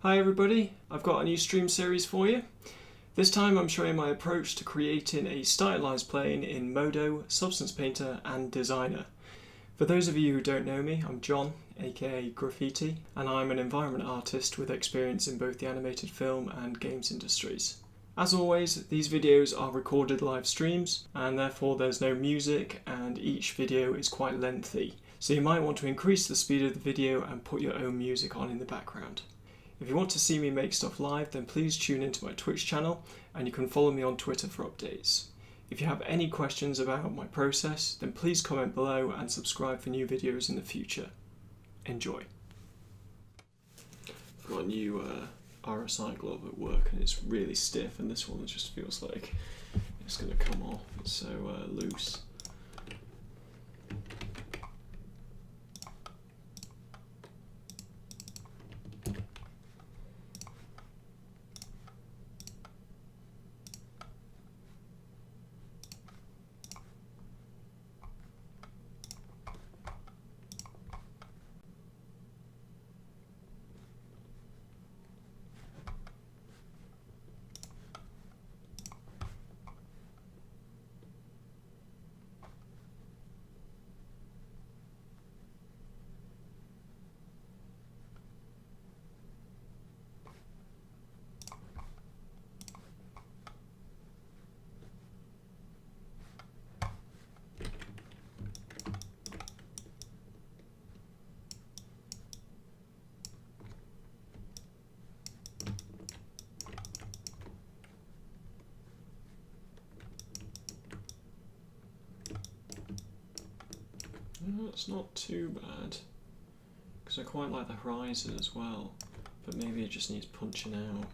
Hi everybody, I've got a new stream series for you. This time I'm showing my approach to creating a stylized plane in Modo, Substance Painter and Designer. For those of you who don't know me, I'm John, aka Graffiti, and I'm an environment artist with experience in both the animated film and games industries. As always, these videos are recorded live streams and therefore there's no music and each video is quite lengthy, so you might want to increase the speed of the video and put your own music on in the background. If you want to see me make stuff live, then please tune into my Twitch channel and you can follow me on Twitter for updates. If you have any questions about my process, then please comment below and subscribe for new videos in the future. Enjoy. I've got a new RSI glove at work and it's really stiff, and this one just feels like it's going to come off. It's so loose. It's not too bad, because I quite like the horizon as well, but maybe it just needs punching out.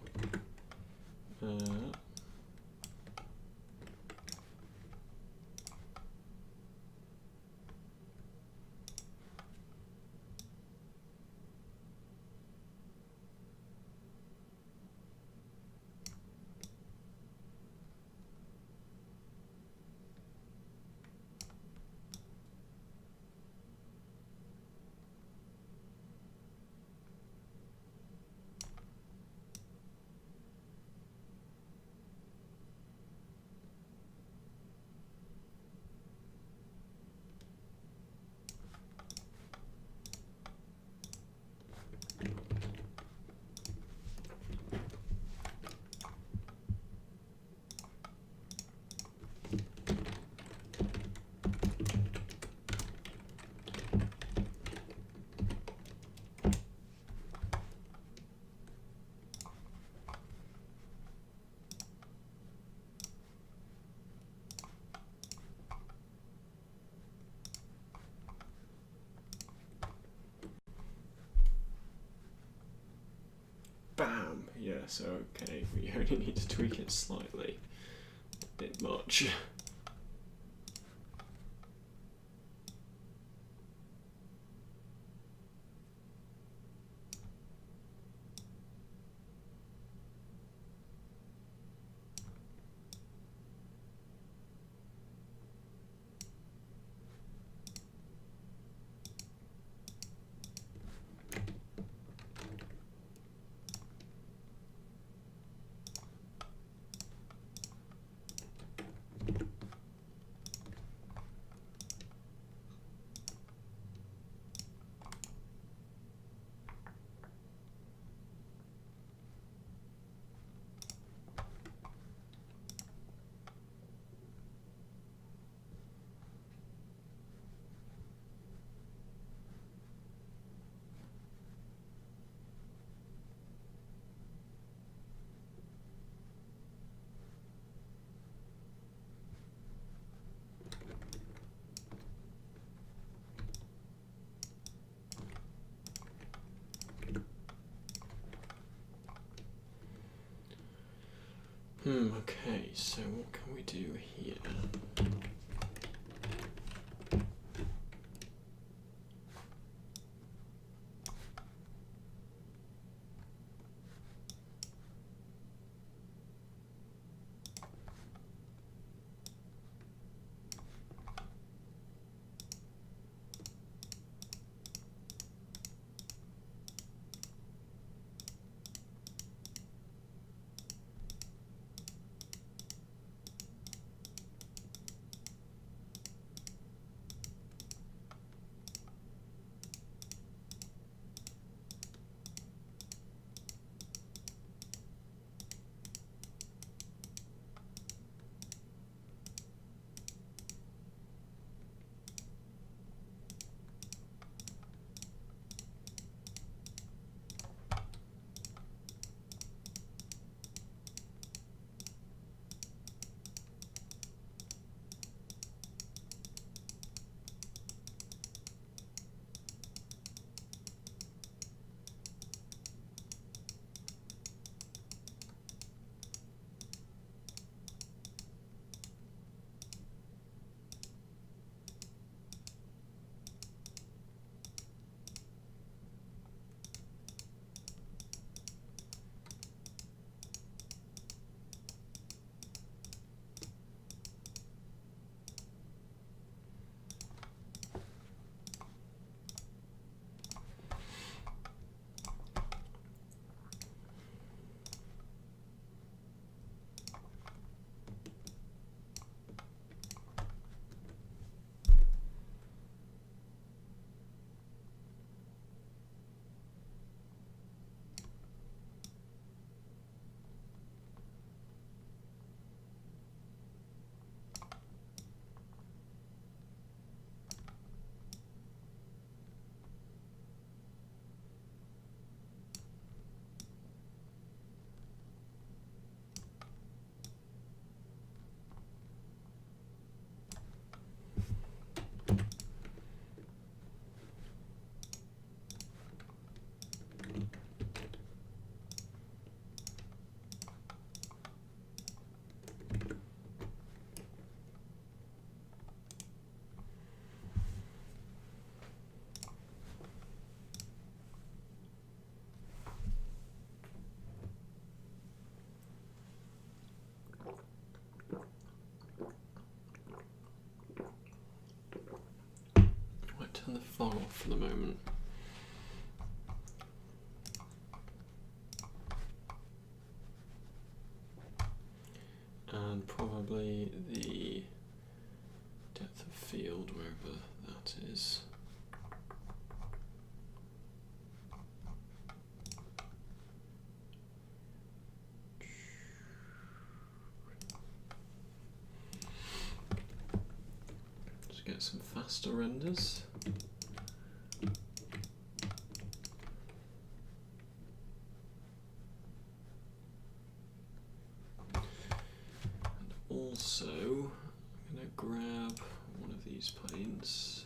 Bam! Yes, okay, we only need to tweak it slightly. A bit much. Okay, so what can we do here? fog off for the moment. And probably the depth of field, wherever that is. Just get some faster renders. Also, I'm going to grab one of these planes.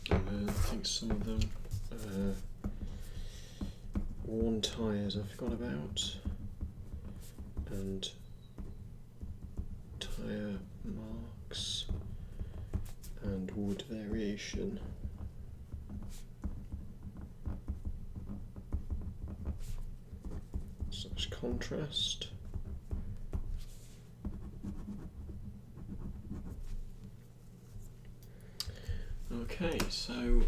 I think some of them worn tyres I forgot about, and tyre marks and wood variation. Such contrast. Okay, so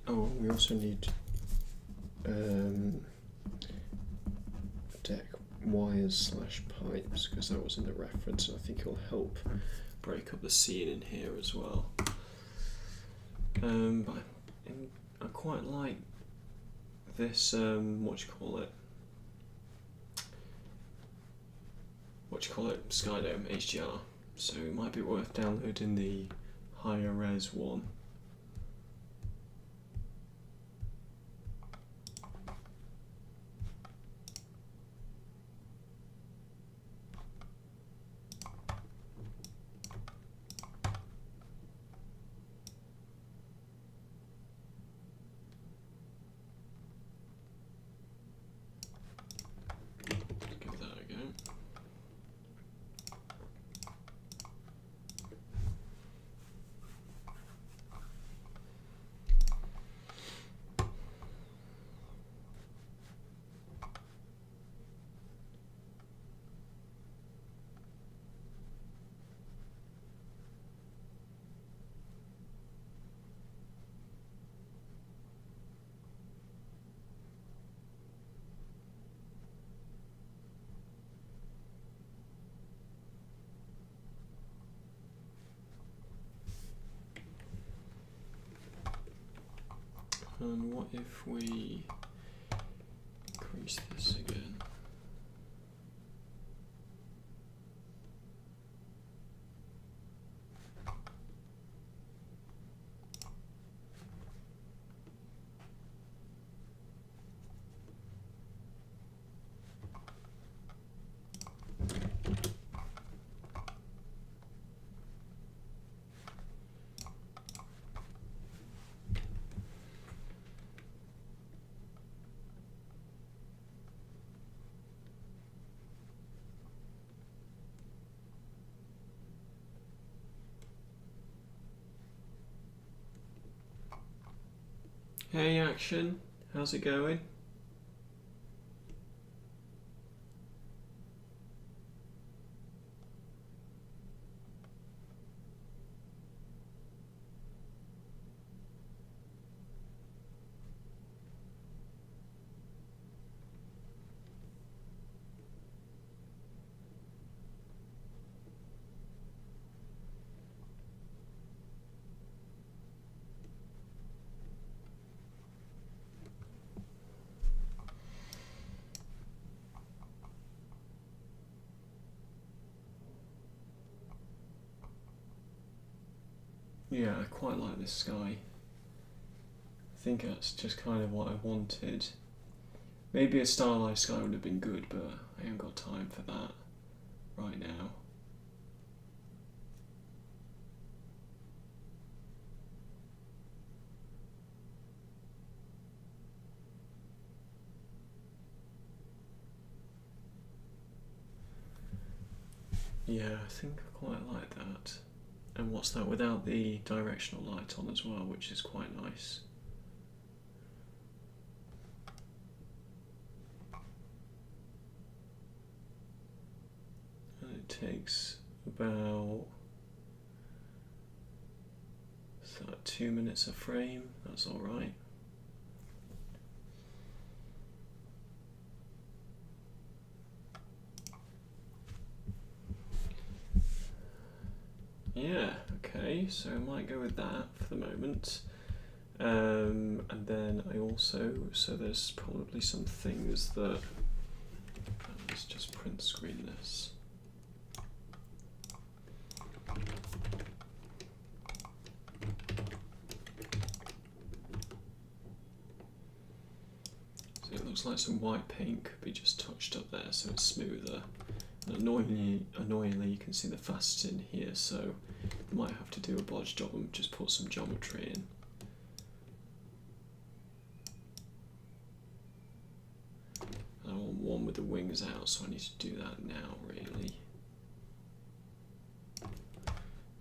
we also need deck wires / pipes, because that was in the reference, and I think it'll help break up the scene in here as well. But I quite like this Skydome HDR, so it might be worth downloading the higher res one. Give that a go. And what if we increase this again? Hey Action, how's it going? Yeah, I quite like this sky. I think that's just kind of what I wanted. Maybe a stylized sky would have been good, but I haven't got time for that right now. Yeah, I think I quite like that. And what's that, without the directional light on as well, which is quite nice. And it takes about 2 minutes a frame, that's alright. Yeah, okay, so I might go with that for the moment. And then I also, so there's probably some things that, let's just print screen this. So it looks like some white paint could be just touched up there so it's smoother. And annoyingly you can see the facets in here, so I might have to do a bodge job and just put some geometry in. I want one with the wings out, so I need to do that now, really.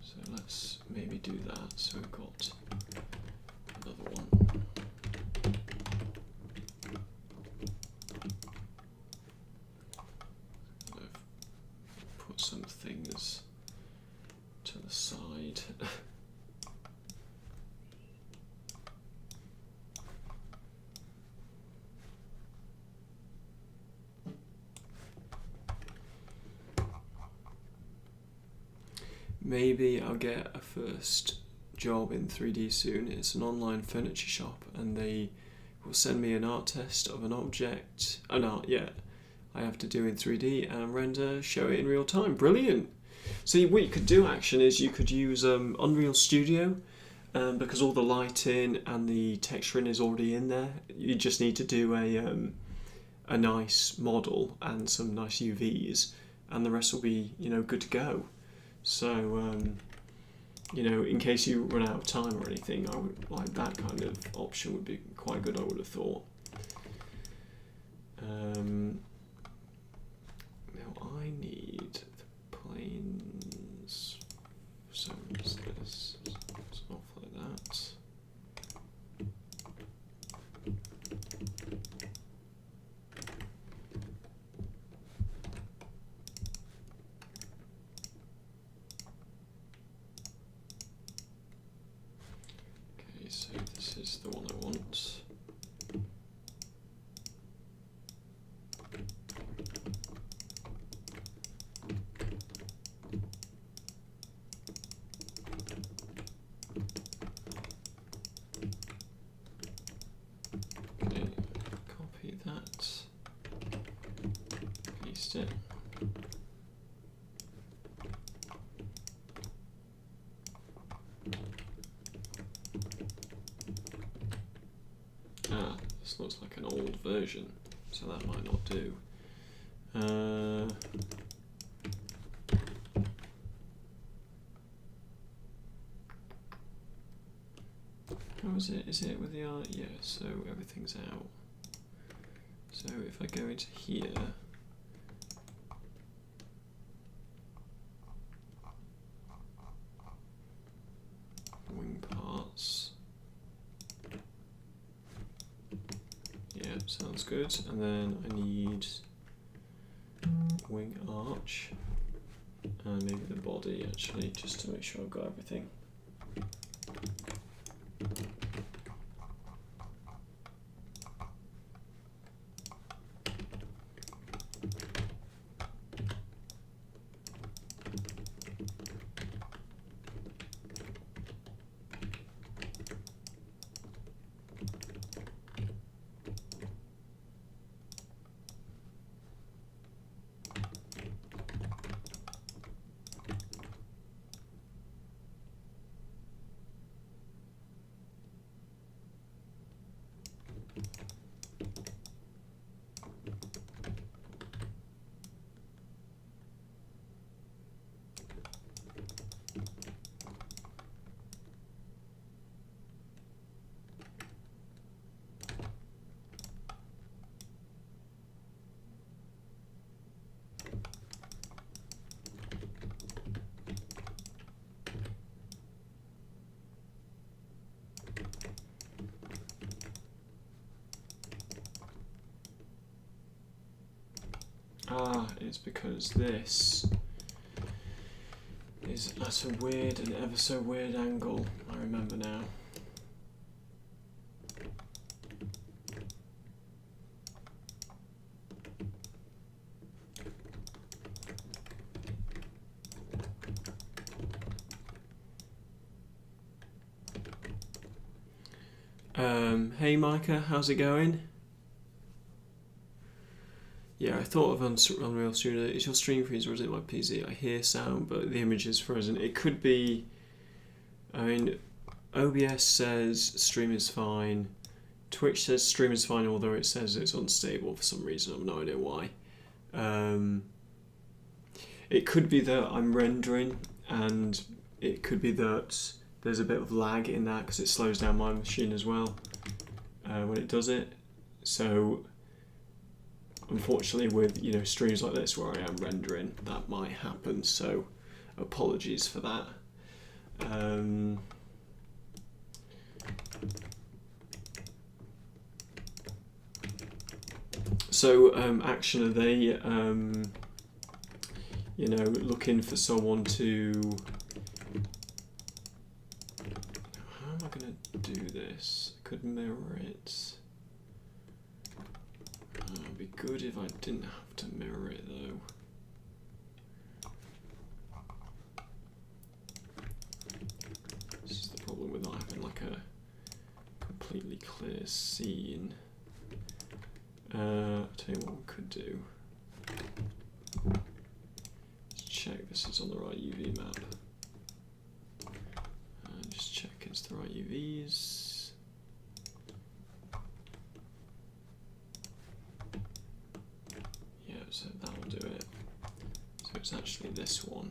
So let's maybe do that, so we've got another one. I've put some things to the side. Maybe I'll get a first job in 3D soon. It's an online furniture shop and they will send me an art test of an object, I have to do in 3D and render, show it in real time. Brilliant! So what you could do actually is you could use Unreal Studio because all the lighting and the texturing is already in there. You just need to do a nice model and some nice UVs and the rest will be, good to go. So, in case you run out of time or anything, I would like that kind of option would be quite good, I would have thought. Now I need the planes, so what's this? It's off like that. So this is the one I want. Okay, copy that, paste it. This looks like an old version, so that might not do. How is it? Is it with the art? Yeah, so everything's out. So if I go into here, wing parts. Yeah, sounds good. And then I need wing arch and maybe the body actually, just to make sure I've got everything. it's because this is at a weird and ever so weird angle. I remember now. Hey Micah, how's it going? Yeah, I thought of Unreal Studio. Is your stream freeze or is it my PC? I hear sound, but the image is frozen. It could be. I mean, OBS says stream is fine. Twitch says stream is fine, although it says it's unstable for some reason. I have no idea why. It could be that I'm rendering, and it could be that there's a bit of lag in that because it slows down my machine as well when it does it. So unfortunately, with streams like this where I am rendering, that might happen. So apologies for that. Action, are they looking for someone to? How am I going to do this? I could mirror it. It'd be good if I didn't have to mirror it though. This is the problem with not having like a completely clear scene. I'll tell you what we could do. Let's check this is on the right UV map. Just check it's the right UVs. Yeah, so that'll do it. So it's actually this one.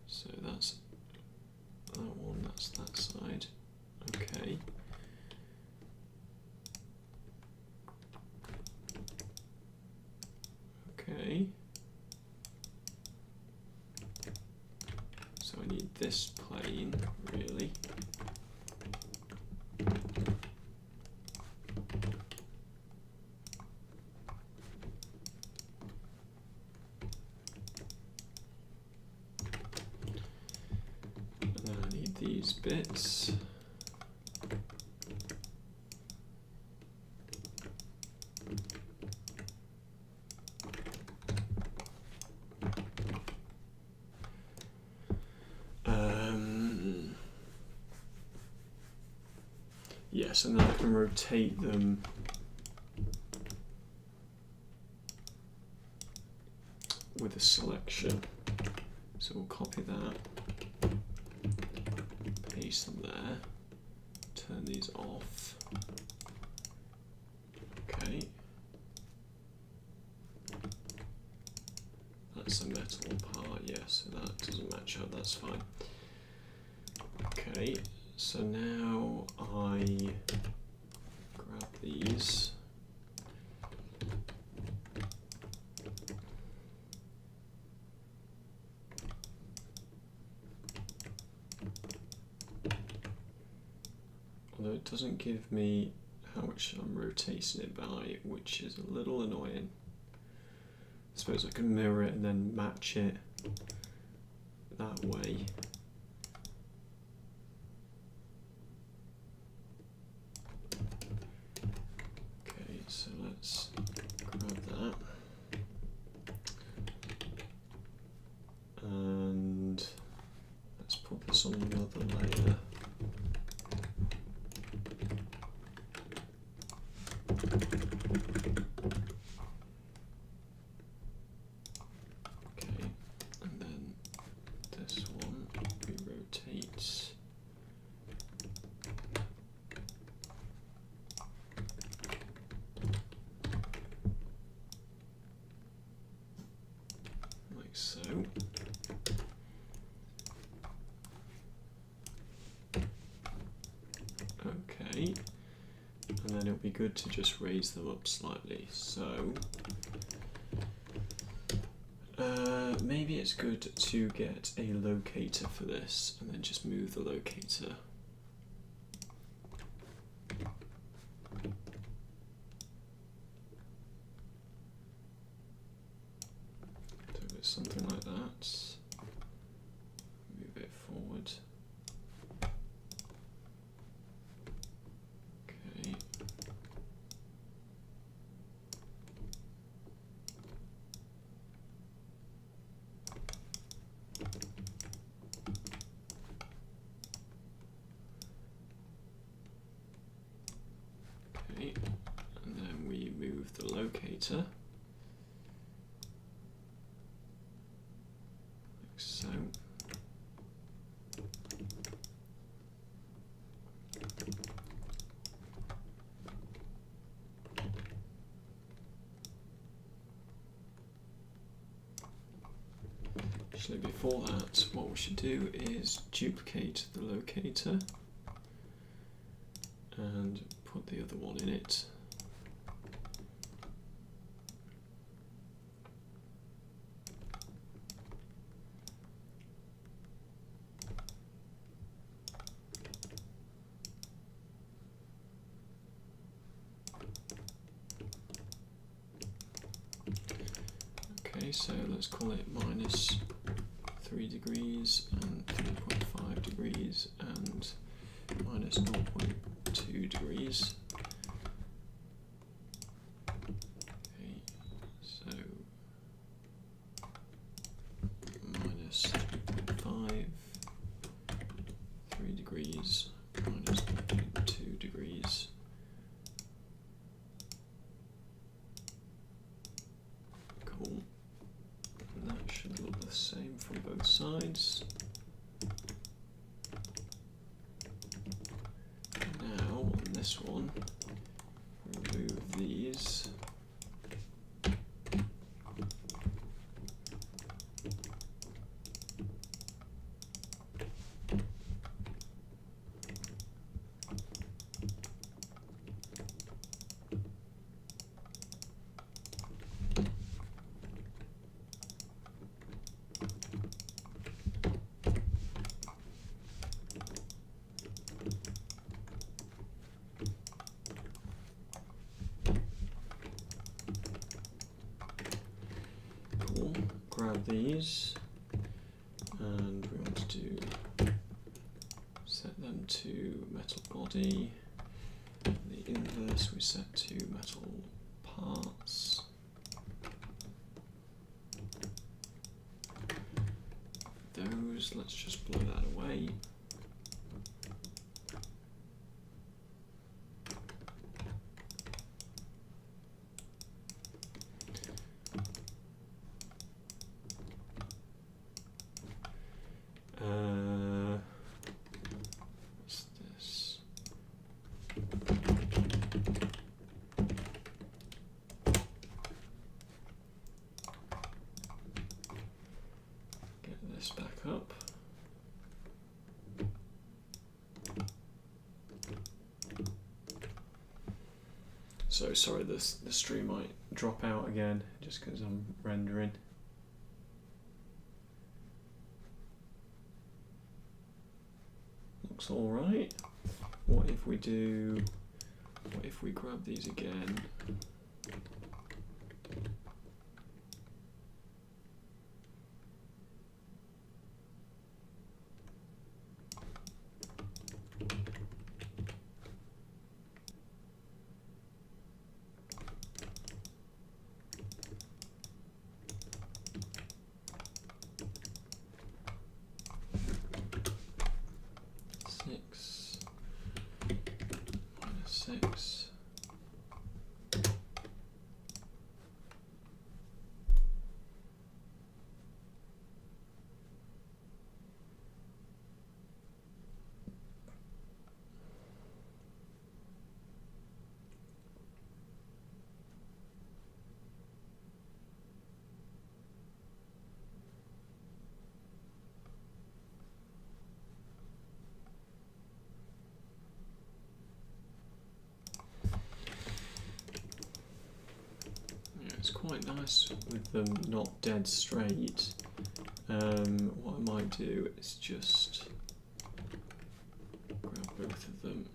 So that's that one, that's that side. Okay. Okay. So I need this plane, really. And then I need these bits. Yes, and then I can rotate them with a selection. So we'll copy that, paste them there, turn these off. Okay. That's a metal part, yes, so that doesn't match up, that's fine. Okay. So now I grab these. Although it doesn't give me how much I'm rotating it by, which is a little annoying. I suppose I can mirror it and then match it that way. So let's grab that and let's put this on another layer. Okay, and then this one we rotate. So, okay, and then it'll be good to just raise them up slightly. So, maybe it's good to get a locator for this and then just move the locator. Okay, and then we move the locator, like so. Actually, before that, what we should do is duplicate the locator and put the other one in it. Okay, so let's call it minus 3 degrees and 3.5 degrees and minus 0.2 degrees. Okay, so minus 3.5, 3 degrees, minus 0.2 degrees. Cool. And that should look the same from both sides. Now on this one, remove these. Grab these, and we want to set them to metal body. The inverse we set to metal parts. Those, let's just blow that away. What's this? Get this back up. So sorry, the stream might drop out again just because I'm rendering. Looks all right. What if we grab these again? Six. It's quite nice with them not dead straight. What I might do is just grab both of them.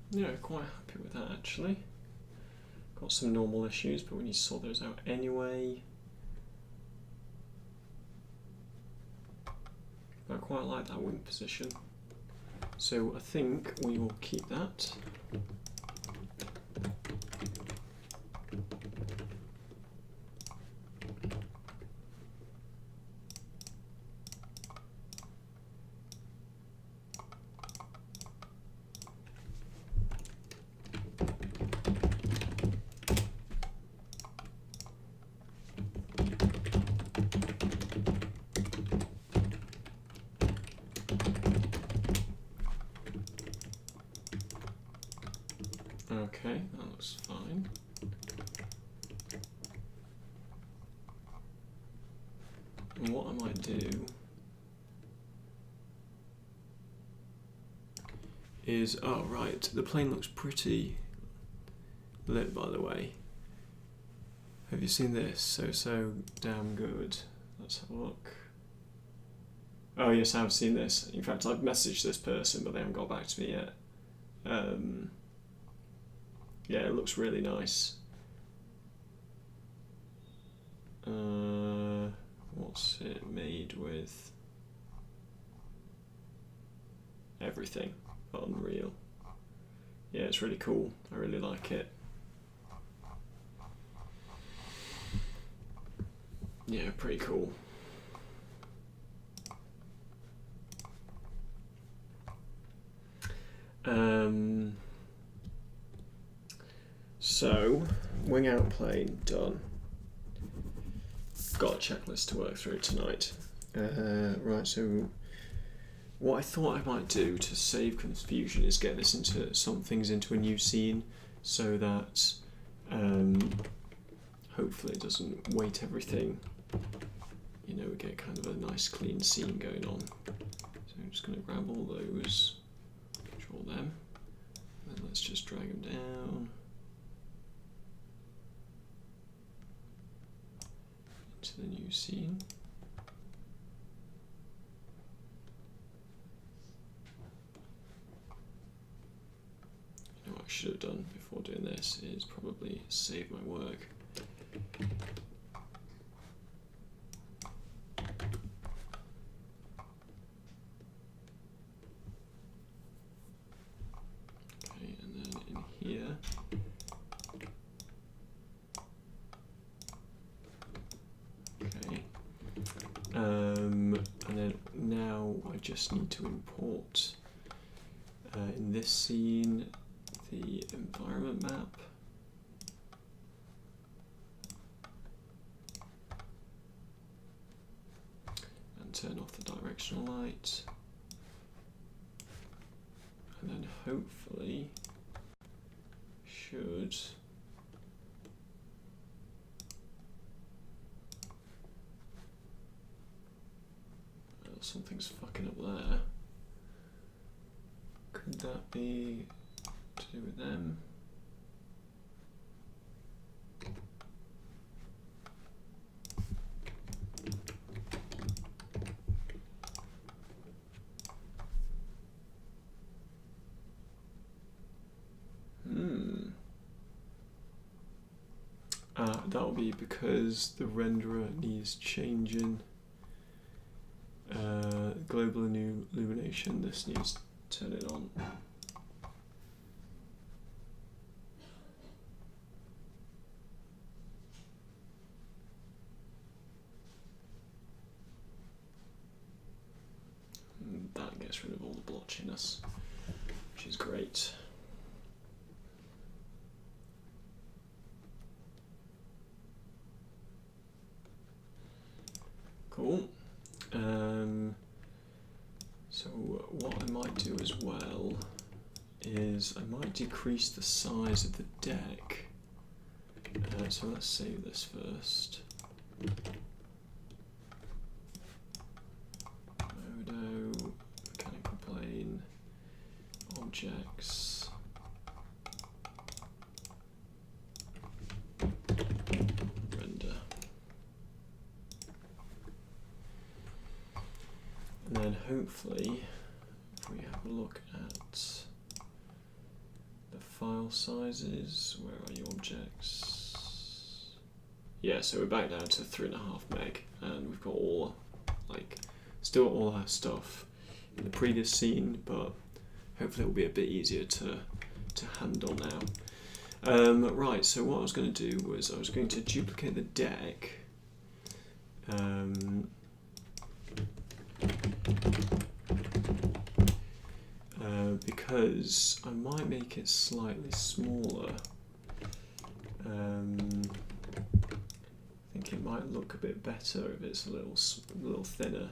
Yeah, quite happy with that actually. Got some normal issues, but we need to sort those out anyway. But I quite like that wing position. So I think we will keep that. Okay, that looks fine. And what I might do is, oh right, the plane looks pretty lit by the way. Have you seen this? So damn good. Let's have a look. Oh yes, I have seen this. In fact, I've messaged this person, but they haven't got back to me yet. Yeah, it looks really nice. What's it made with? Everything. Unreal. Yeah, it's really cool. I really like it. Yeah, pretty cool. So, wing out plane, done. Got a checklist to work through tonight. Right, so what I thought I might do to save confusion is get this into some things into a new scene so that hopefully it doesn't weight everything. You know, we get kind of a nice clean scene going on. So I'm just going to grab all those, draw them, and then let's just drag them down into the new scene. You know what I should have done before doing this is probably save my work. Okay, and then in here, okay, and then now I just need to import in this scene the environment map. And turn off the directional light. And then hopefully should something's fucking up there. Could that be to do with them? That'll be because the renderer needs changing. Global illumination, this needs to turn it on. And that gets rid of all the blotchiness, which is great. Cool. So what I might do as well is I might decrease the size of the deck. So let's save this first. Modo, mechanical plane, objects. Render. And then hopefully, if we have a look at file sizes. Where are your objects? Yeah, so we're back down to 3.5 meg, and we've got all, like, still all our stuff in the previous scene, but hopefully it'll be a bit easier to handle now. Right, so what I was going to do was I was going to duplicate the deck. Because I might make it slightly smaller. I think it might look a bit better if it's a little thinner.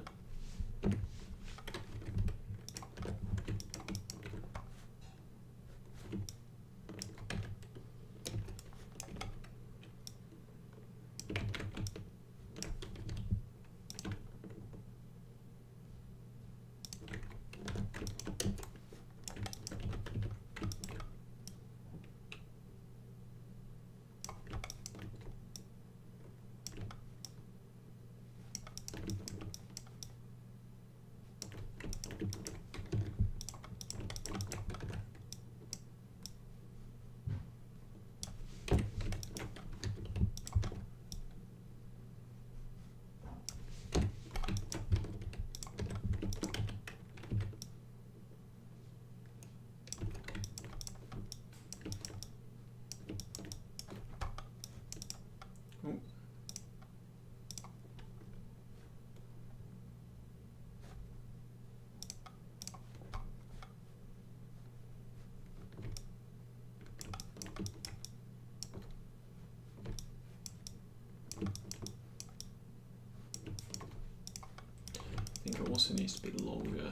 I think it also needs to be longer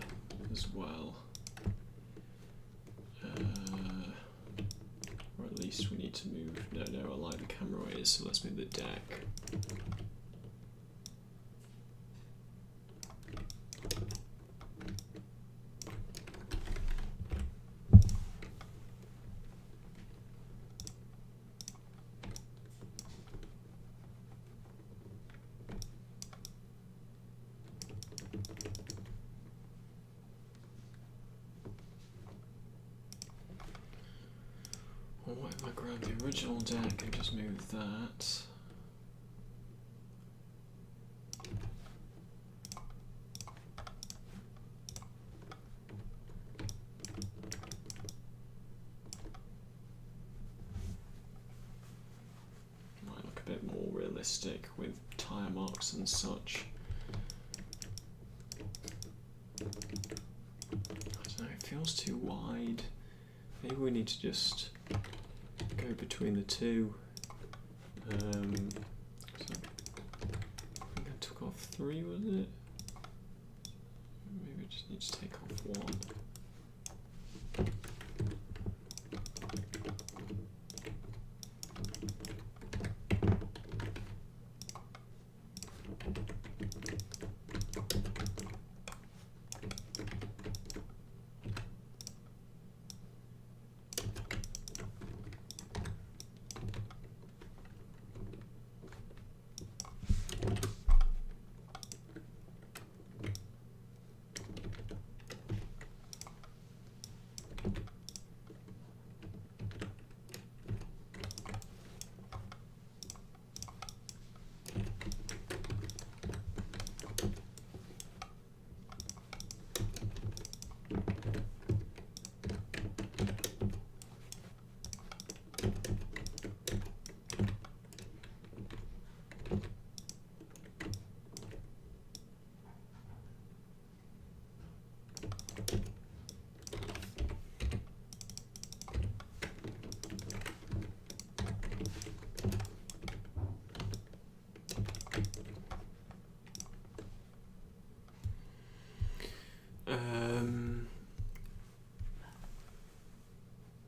as well. Or at least we need to move. No, I like the camera where it is, so let's move the deck. Or what if I grab the original deck and just move that? Might look a bit more realistic with tire marks and such. I don't know, it feels too wide. Maybe we need to just go between the two. So I think I took off 3, was it? Maybe I just need to take off 1.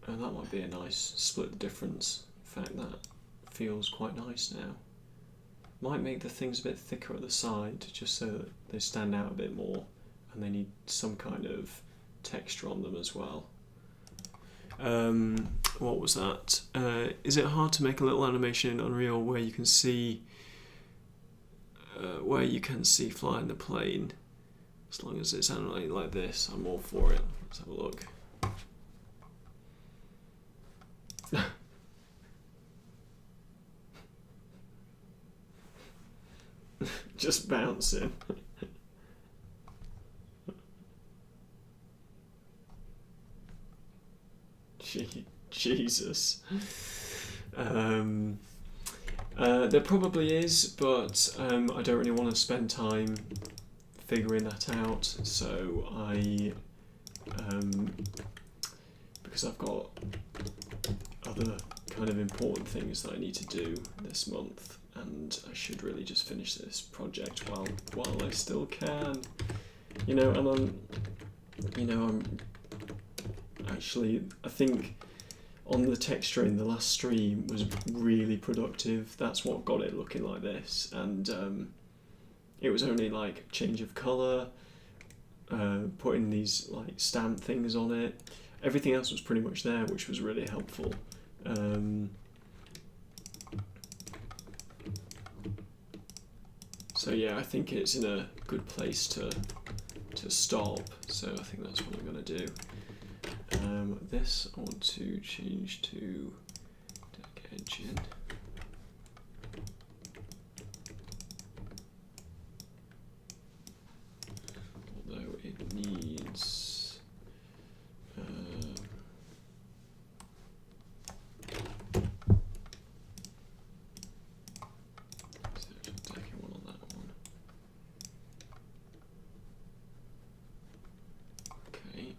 That might be a nice split the difference. In fact, that feels quite nice now. Might make the things a bit thicker at the side, just so that they stand out a bit more, and they need some kind of texture on them as well. What was that? Is it hard to make a little animation in Unreal where you can see flying the plane? As long as it's animated like this, I'm all for it. Let's have a look. just bouncing. Jesus. There probably is, but I don't really want to spend time figuring that out, so because I've got other kind of important things that I need to do this month, and I should really just finish this project while I still can, and I'm actually, I think on the texturing, the last stream was really productive. That's what got it looking like this, and it was only like change of colour, putting these like stamp things on it. Everything else was pretty much there, which was really helpful. So yeah, I think it's in a good place to stop. So I think that's what I'm going to do. This I want to change to deck engine. Although it needs decking one on that one. Okay.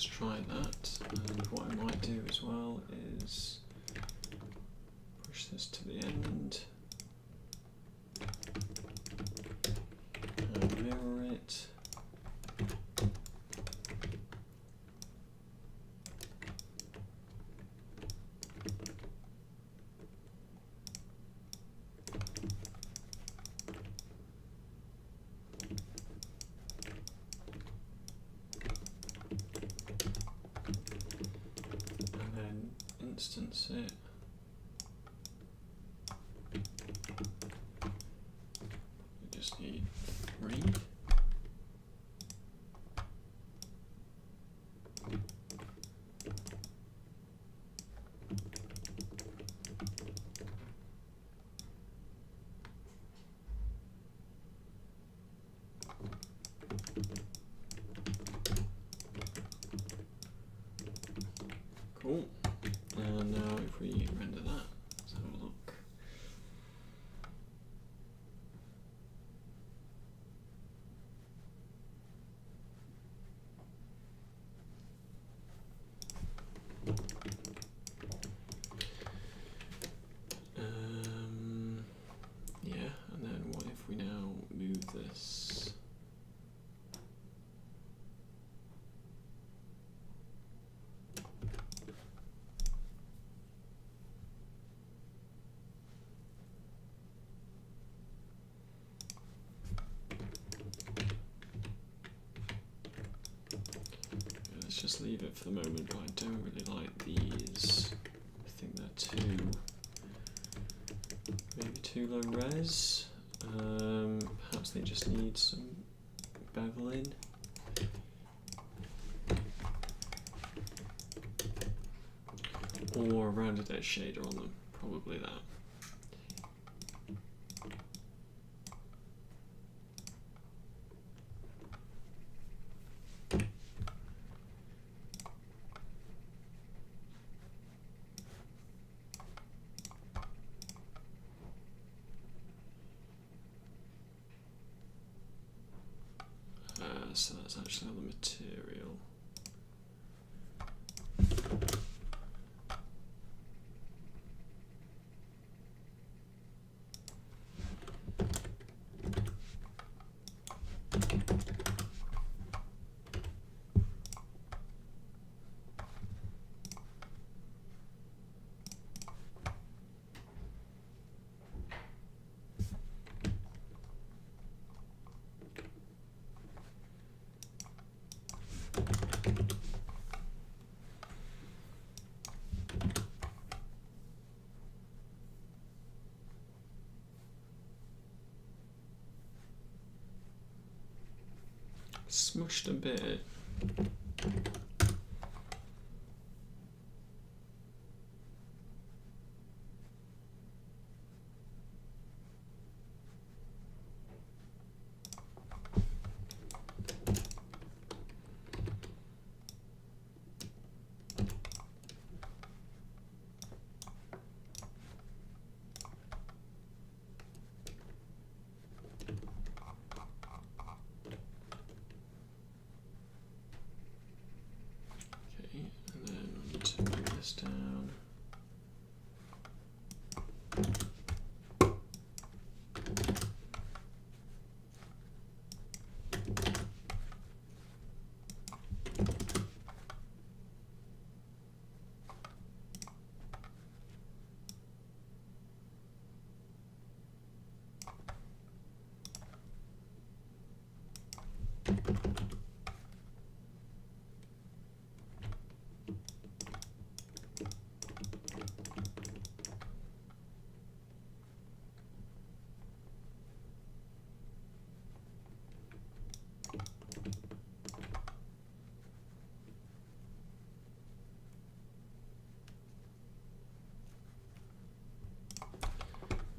let's try that. And what I might do as well is push this to the end and mirror it. Instance it. We just need 3. Cool. And now if we render that, let's have a look. Yeah, and then what if we now move this? Just leave it for the moment, but I don't really like these. I think they're maybe too low res. Perhaps they just need some beveling. Or a rounded edge shader on them, probably that. So that's actually on the material. Smushed a bit. Down.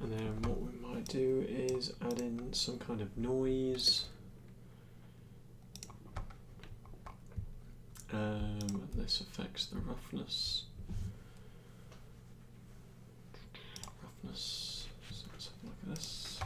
And then what we might do is add in some kind of noise. And this affects the roughness. So let's have a look at this.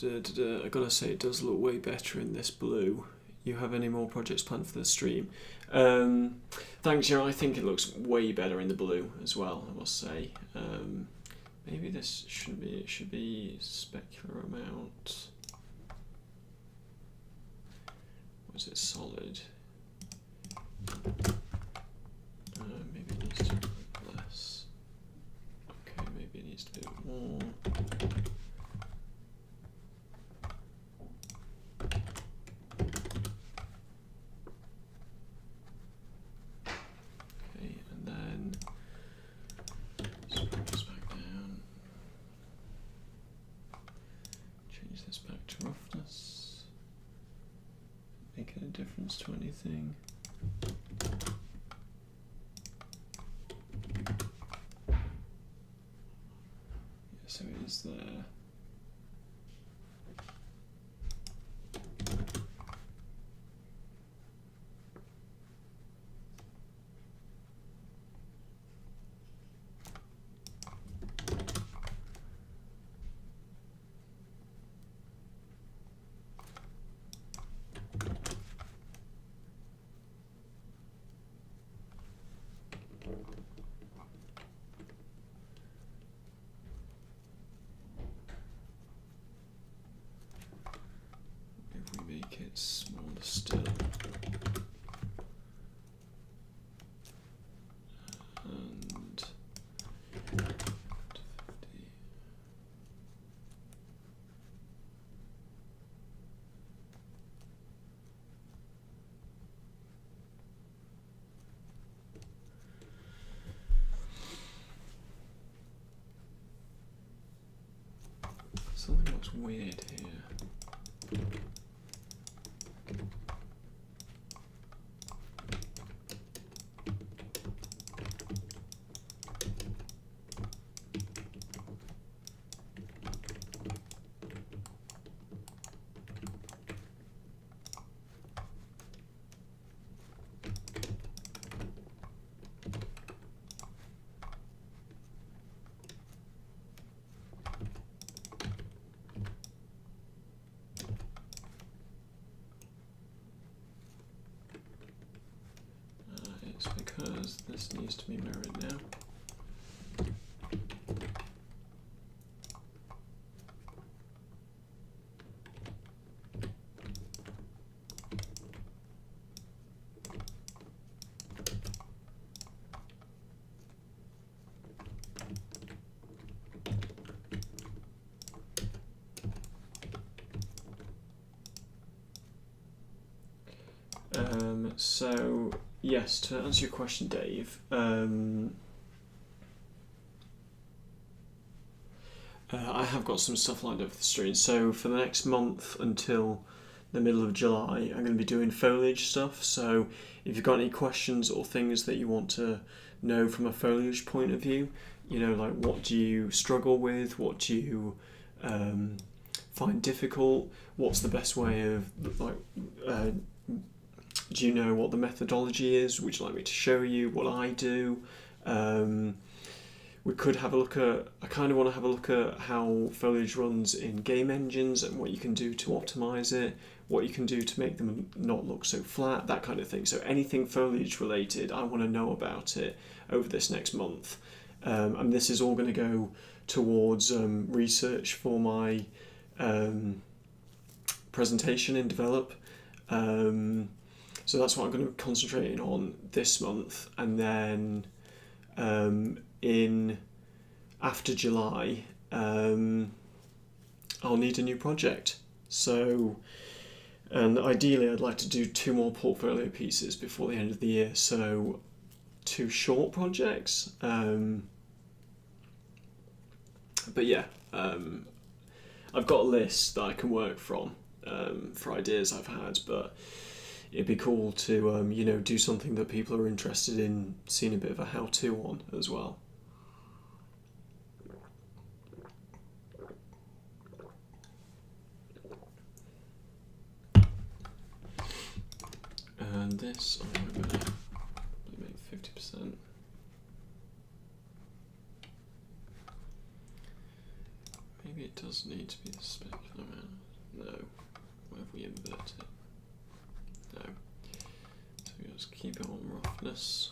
I gotta say, it does look way better in this blue. You have any more projects planned for the stream? Thanks, I think it looks way better in the blue as well, I must say. Maybe this shouldn't be, it should be specular amount. Was it solid? Maybe it needs to be less. Okay, maybe it needs to be more. Okay, and then let's bring this back down. Change this back to roughness. Making a difference to anything. So it is there. Make it smaller still. And 50. Something looks weird here. It's because this needs to be mirrored now. So yes, to answer your question, Dave, I have got some stuff lined up for the stream. So for the next month until the middle of July, I'm going to be doing foliage stuff. So if you've got any questions or things that you want to know from a foliage point of view, like what do you struggle with, what do you find difficult, what's the best way of do you know what the methodology is? Would you like me to show you what I do? We could have a look at, I kind of want to have a look at how foliage runs in game engines and what you can do to optimize it, what you can do to make them not look so flat, that kind of thing. So anything foliage related, I want to know about it over this next month. And this is all going to go towards research for my presentation in Develop. So that's what I'm going to be concentrating on this month, and then after July I'll need a new project. So, and ideally I'd like to do 2 more portfolio pieces before the end of the year, so 2 short projects. But yeah, I've got a list that I can work from for ideas I've had, but it'd be cool to do something that people are interested in seeing a bit of a how-to on as well. And this I'm going to make 50%. maybe it does need to be a specular amount. No. What if we invert it? No. So we just keep it on roughness.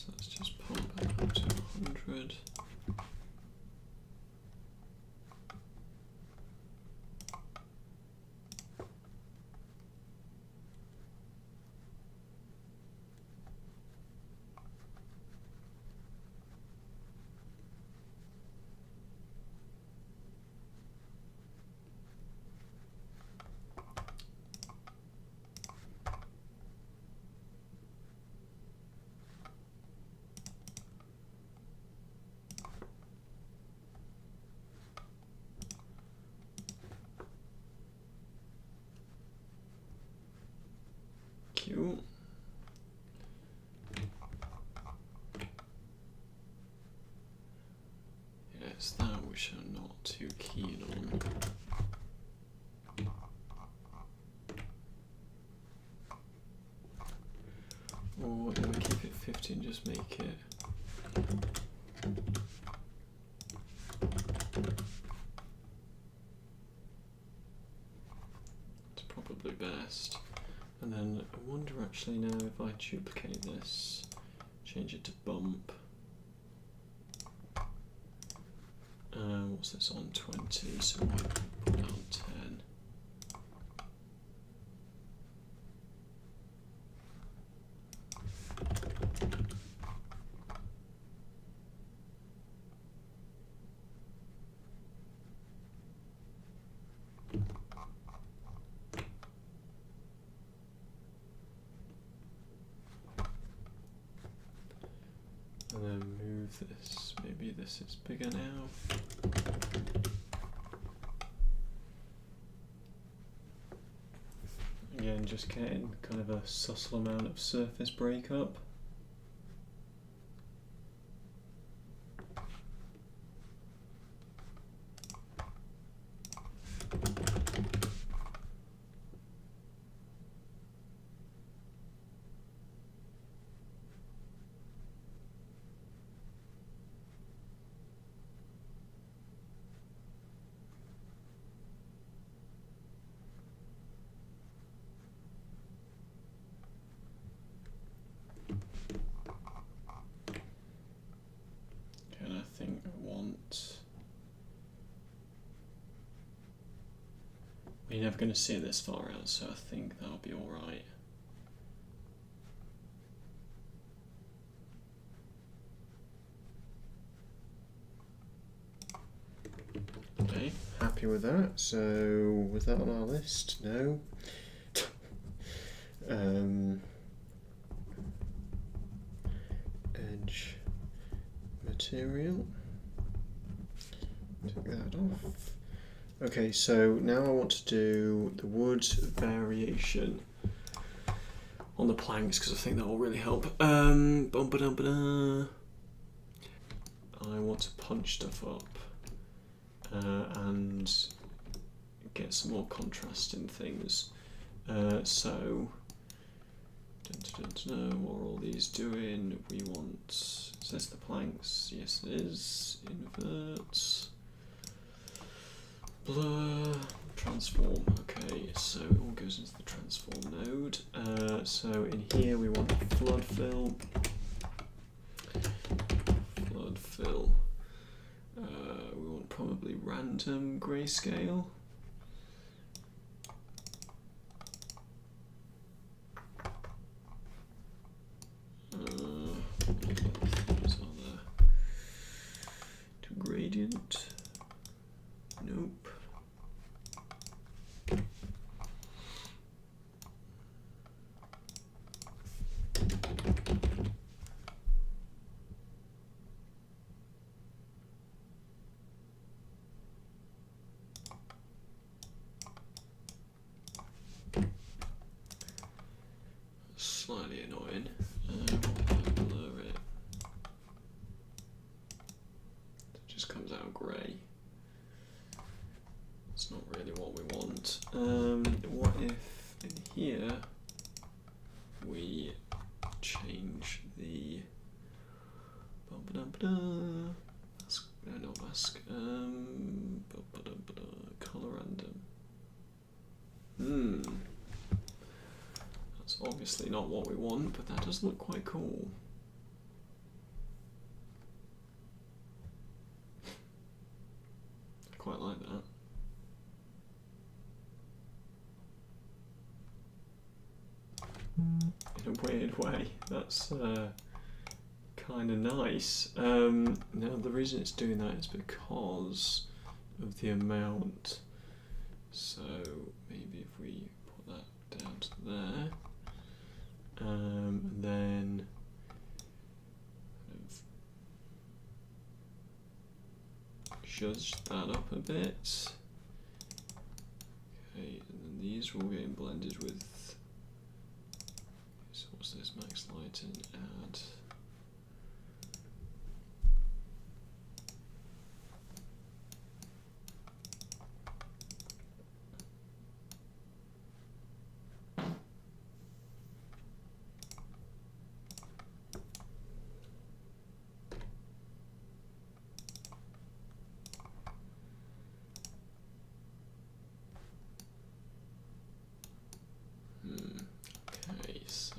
Let's just pump it up to 100. Cute. Yeah, it's that which I'm not too keen on. Or do we keep it 50 and just make it it's probably best. And then I wonder actually now if I duplicate this, change it to bump. What's this on 20? So we put it on 10. And then move this, maybe this is bigger now. Again, just getting kind of a subtle amount of surface breakup. You're never going to see it this far out, so I think that'll be alright. Okay, happy with that. So, was that on our list? No. Edge material. Take that off. Okay, so now I want to do the wood variation on the planks because I think that will really help. I want to punch stuff up and get some more contrast in things. So, what are all these doing? We want, is this the planks? Yes it is. Invert. Blur, transform. Okay, so it all goes into the transform node. So in here we want flood fill. Flood fill. We want probably random grayscale. To gradient. Nope. slightly annoying. I'll blur it. It just comes out grey. It's not really what we want. What if in here we change the mask, no, not mask, colour random. That's obviously not what we want, but that does look quite cool. I quite like that. In a weird way, that's kind of nice. Now the reason it's doing that is because of the amount. So maybe if we put that down to there, and then kind of judge that up a bit. Okay, and then these are all getting blended with. So what's this? Max lighting, add. Okay, so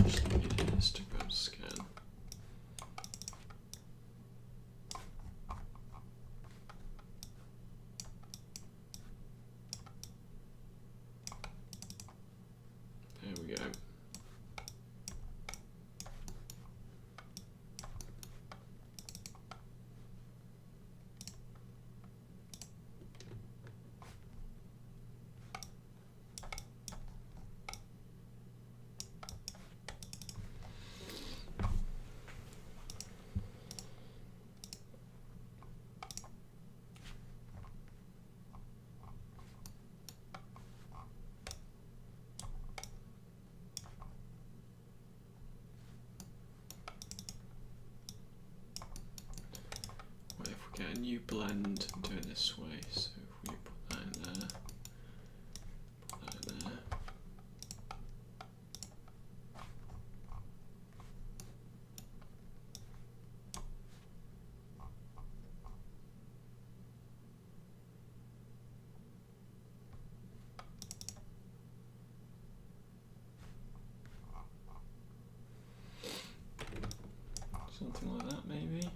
just need a histogram scan. There we go. Get a new blend and do it this way. So if we put that in there, put that in there. Something like that maybe.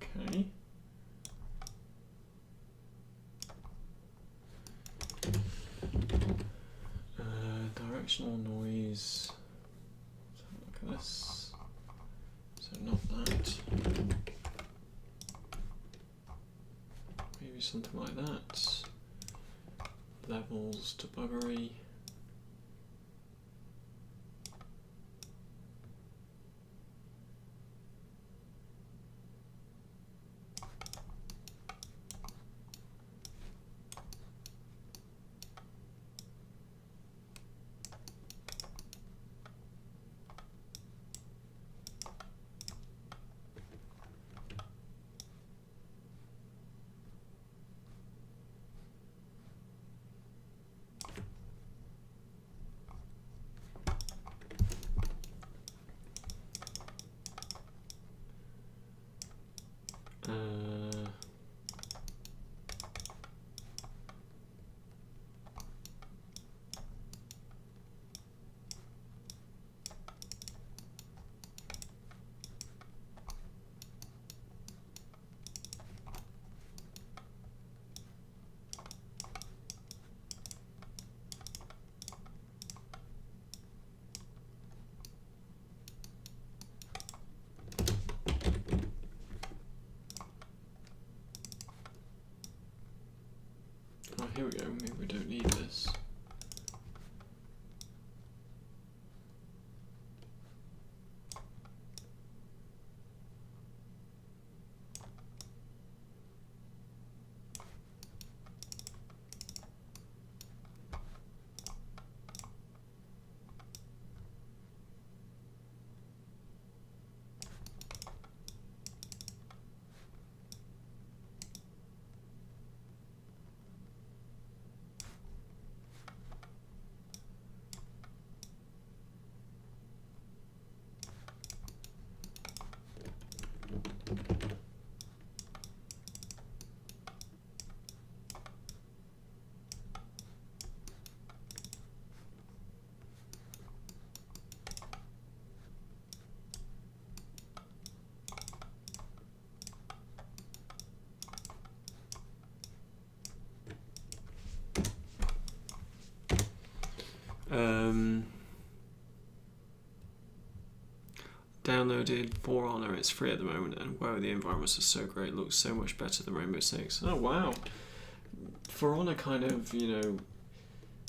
Okay. Directional noise. Let's have a look at this. So not that. Maybe something like that. Levels, debuggery. Oh, here we go. Maybe we don't need this. Downloaded For Honor, it's free at the moment, and wow, the environments are so great, looks so much better than Rainbow Six. Oh wow. For Honor kind of, you know,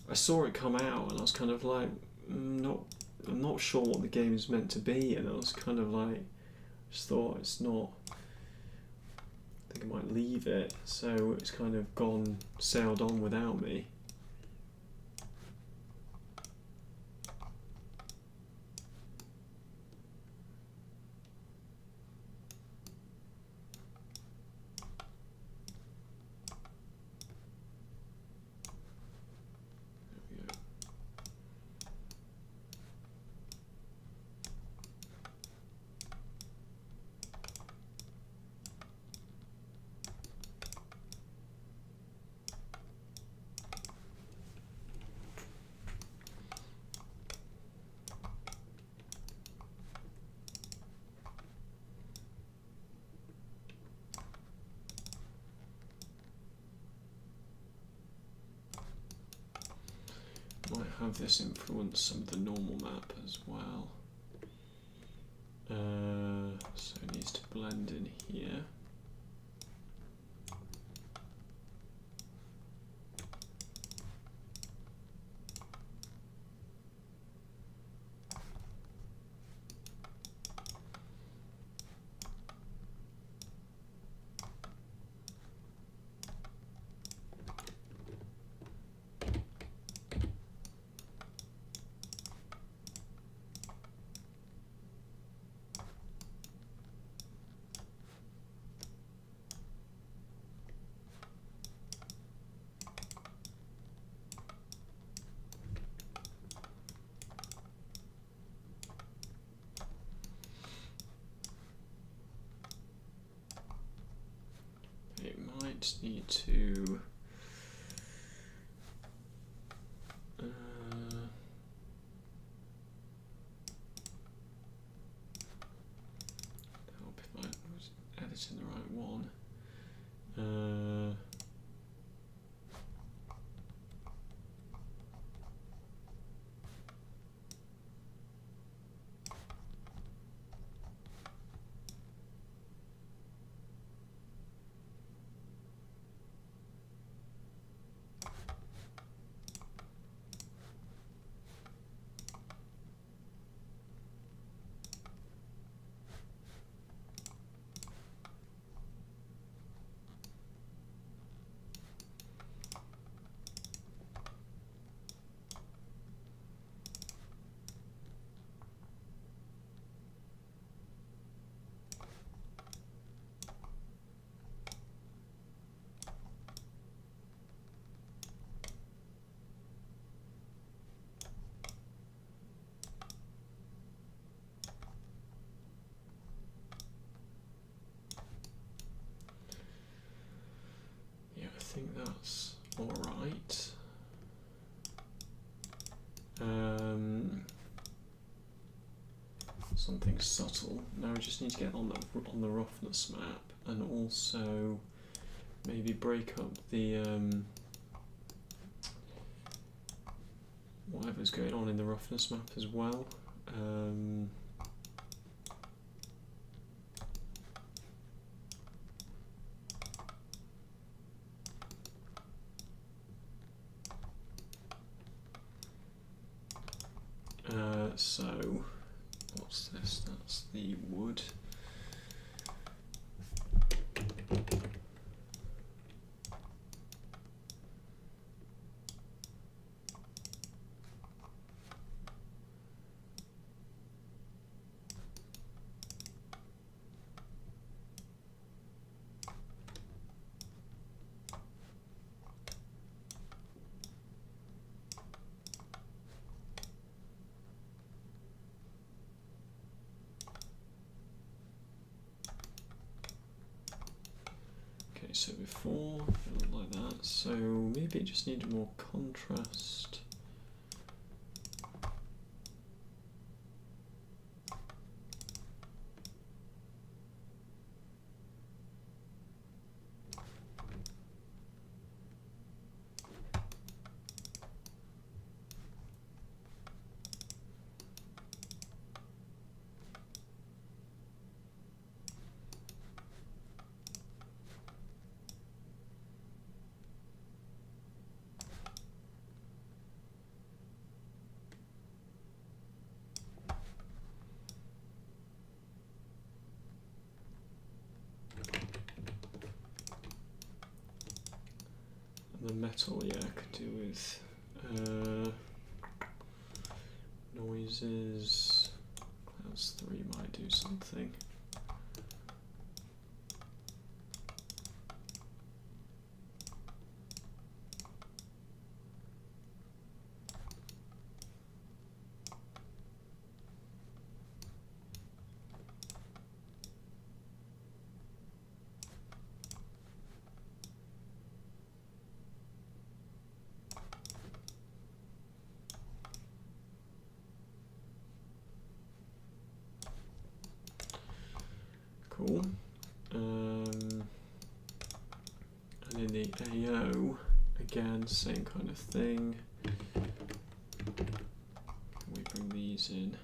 I saw it come out and I was kind of like, I'm not sure what the game is meant to be, and I was kind of like, just thought it's not, I think I might leave it, so it's kind of sailed on without me. Might have this influence some of the normal map as well. So it needs to blend in here. Need to help if I was editing the right think that's alright. Something subtle. Now we just need to get on the roughness map, and also maybe break up the whatever's going on in the roughness map as well. So what's this? That's the wood. So before, it looked like that, so maybe it just needed more contrast. The metal, yeah, could do with noises. Clouds 3 might do something. Cool. And in the AO, again, same kind of thing. Can we bring these in?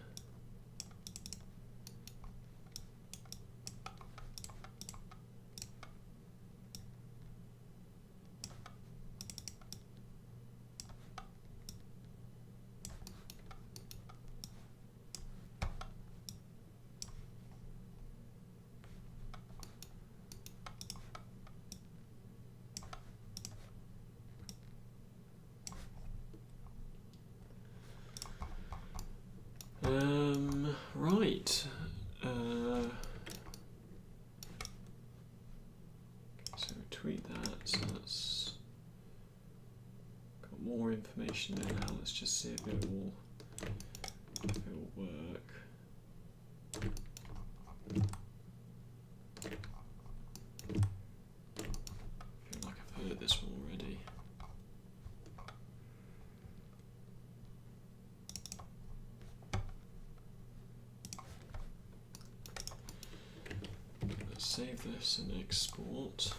Right. So tweet that. So that's got more information there now. Let's just see if it will work. I feel like I've heard this one already. Save this and export.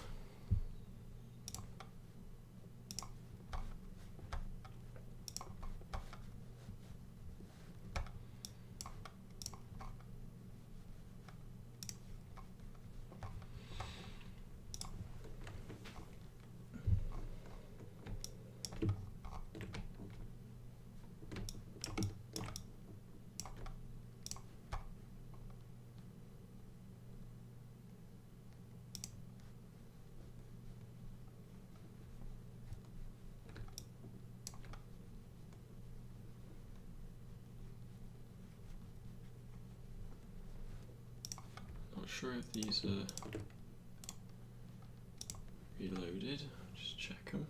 Not sure if these are reloaded. Just check them.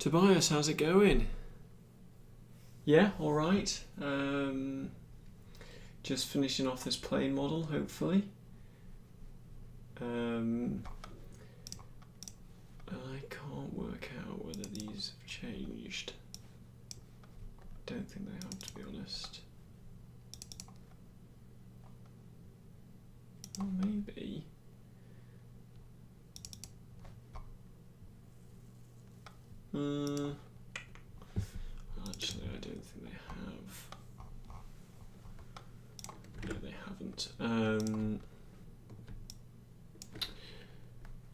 Tobias, how's it going? Yeah, alright. Just finishing off this plane model, hopefully. I can't work out whether these have changed. Don't think they have, to be honest. Or maybe. Actually, I don't think they have. No, they haven't.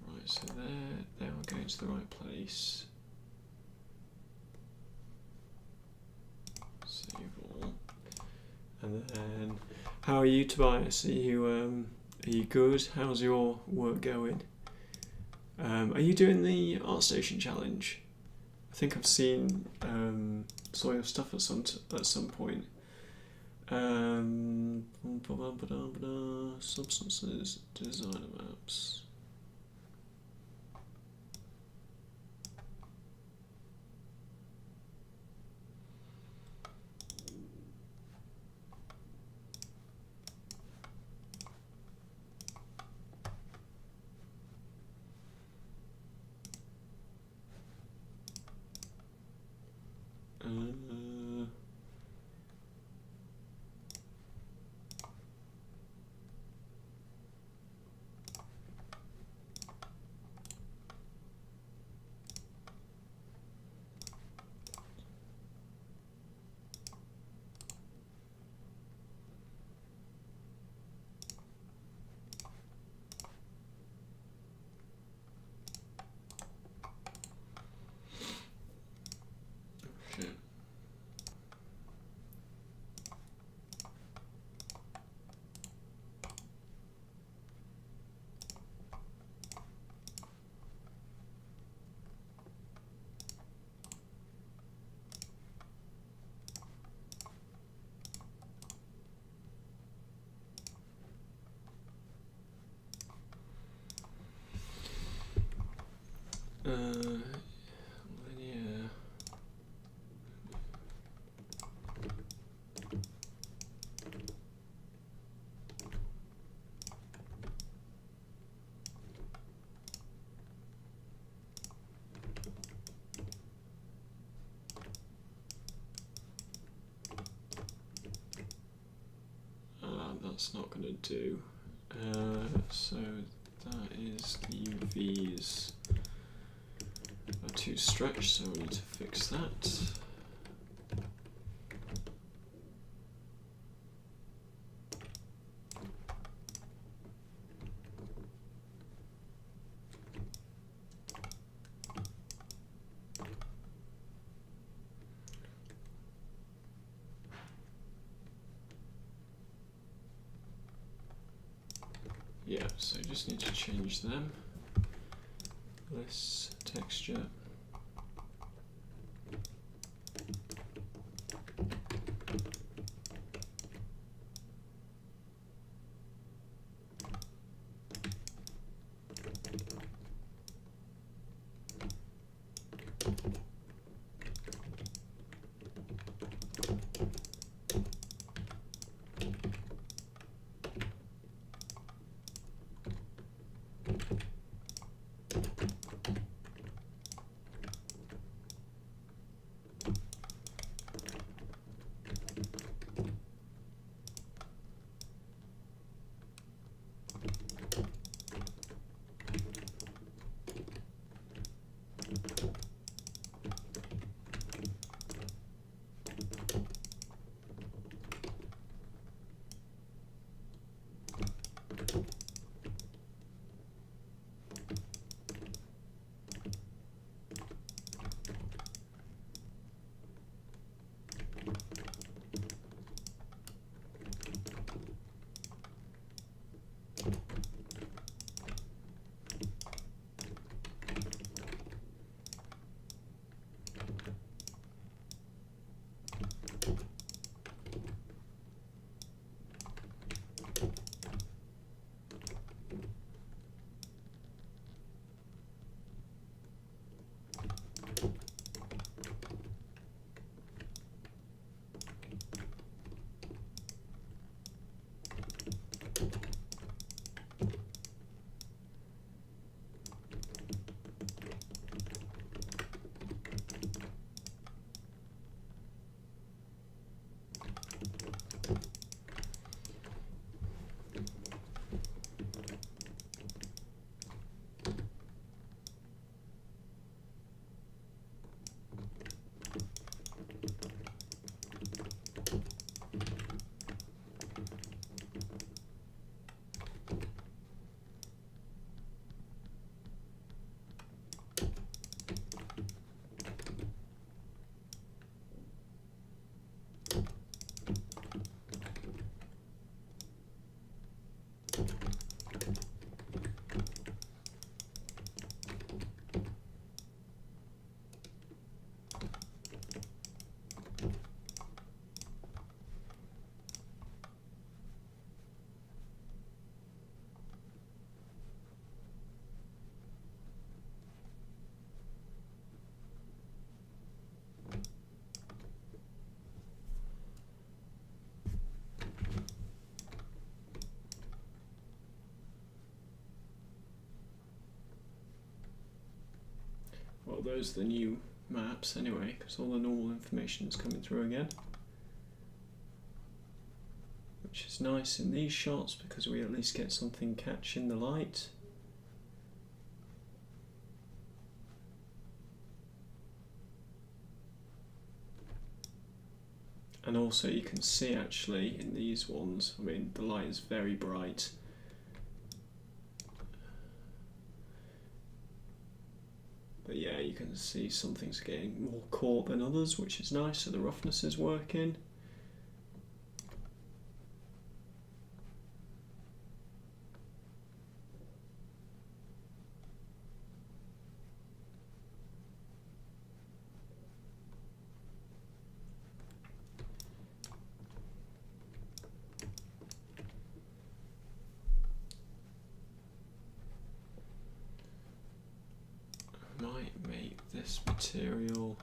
Right, so they are going to the right place. Save all. And then, how are you, Tobias? Are you good? How's your work going? Are you doing the ArtStation challenge? I think I've saw your stuff at some point. Substances, designer maps. Linear. That's not going to do. So that is the UVs are too stretched, so we need to fix that. Yeah, so just need to change them. This texture. well, those are the new maps anyway, because all the normal information is coming through again. Which is nice in these shots because we at least get something catching the light. And also you can see actually in these ones, I mean the light is very bright. But yeah, you can see some things getting more caught than others, which is nice, so the roughness is working. Might make this material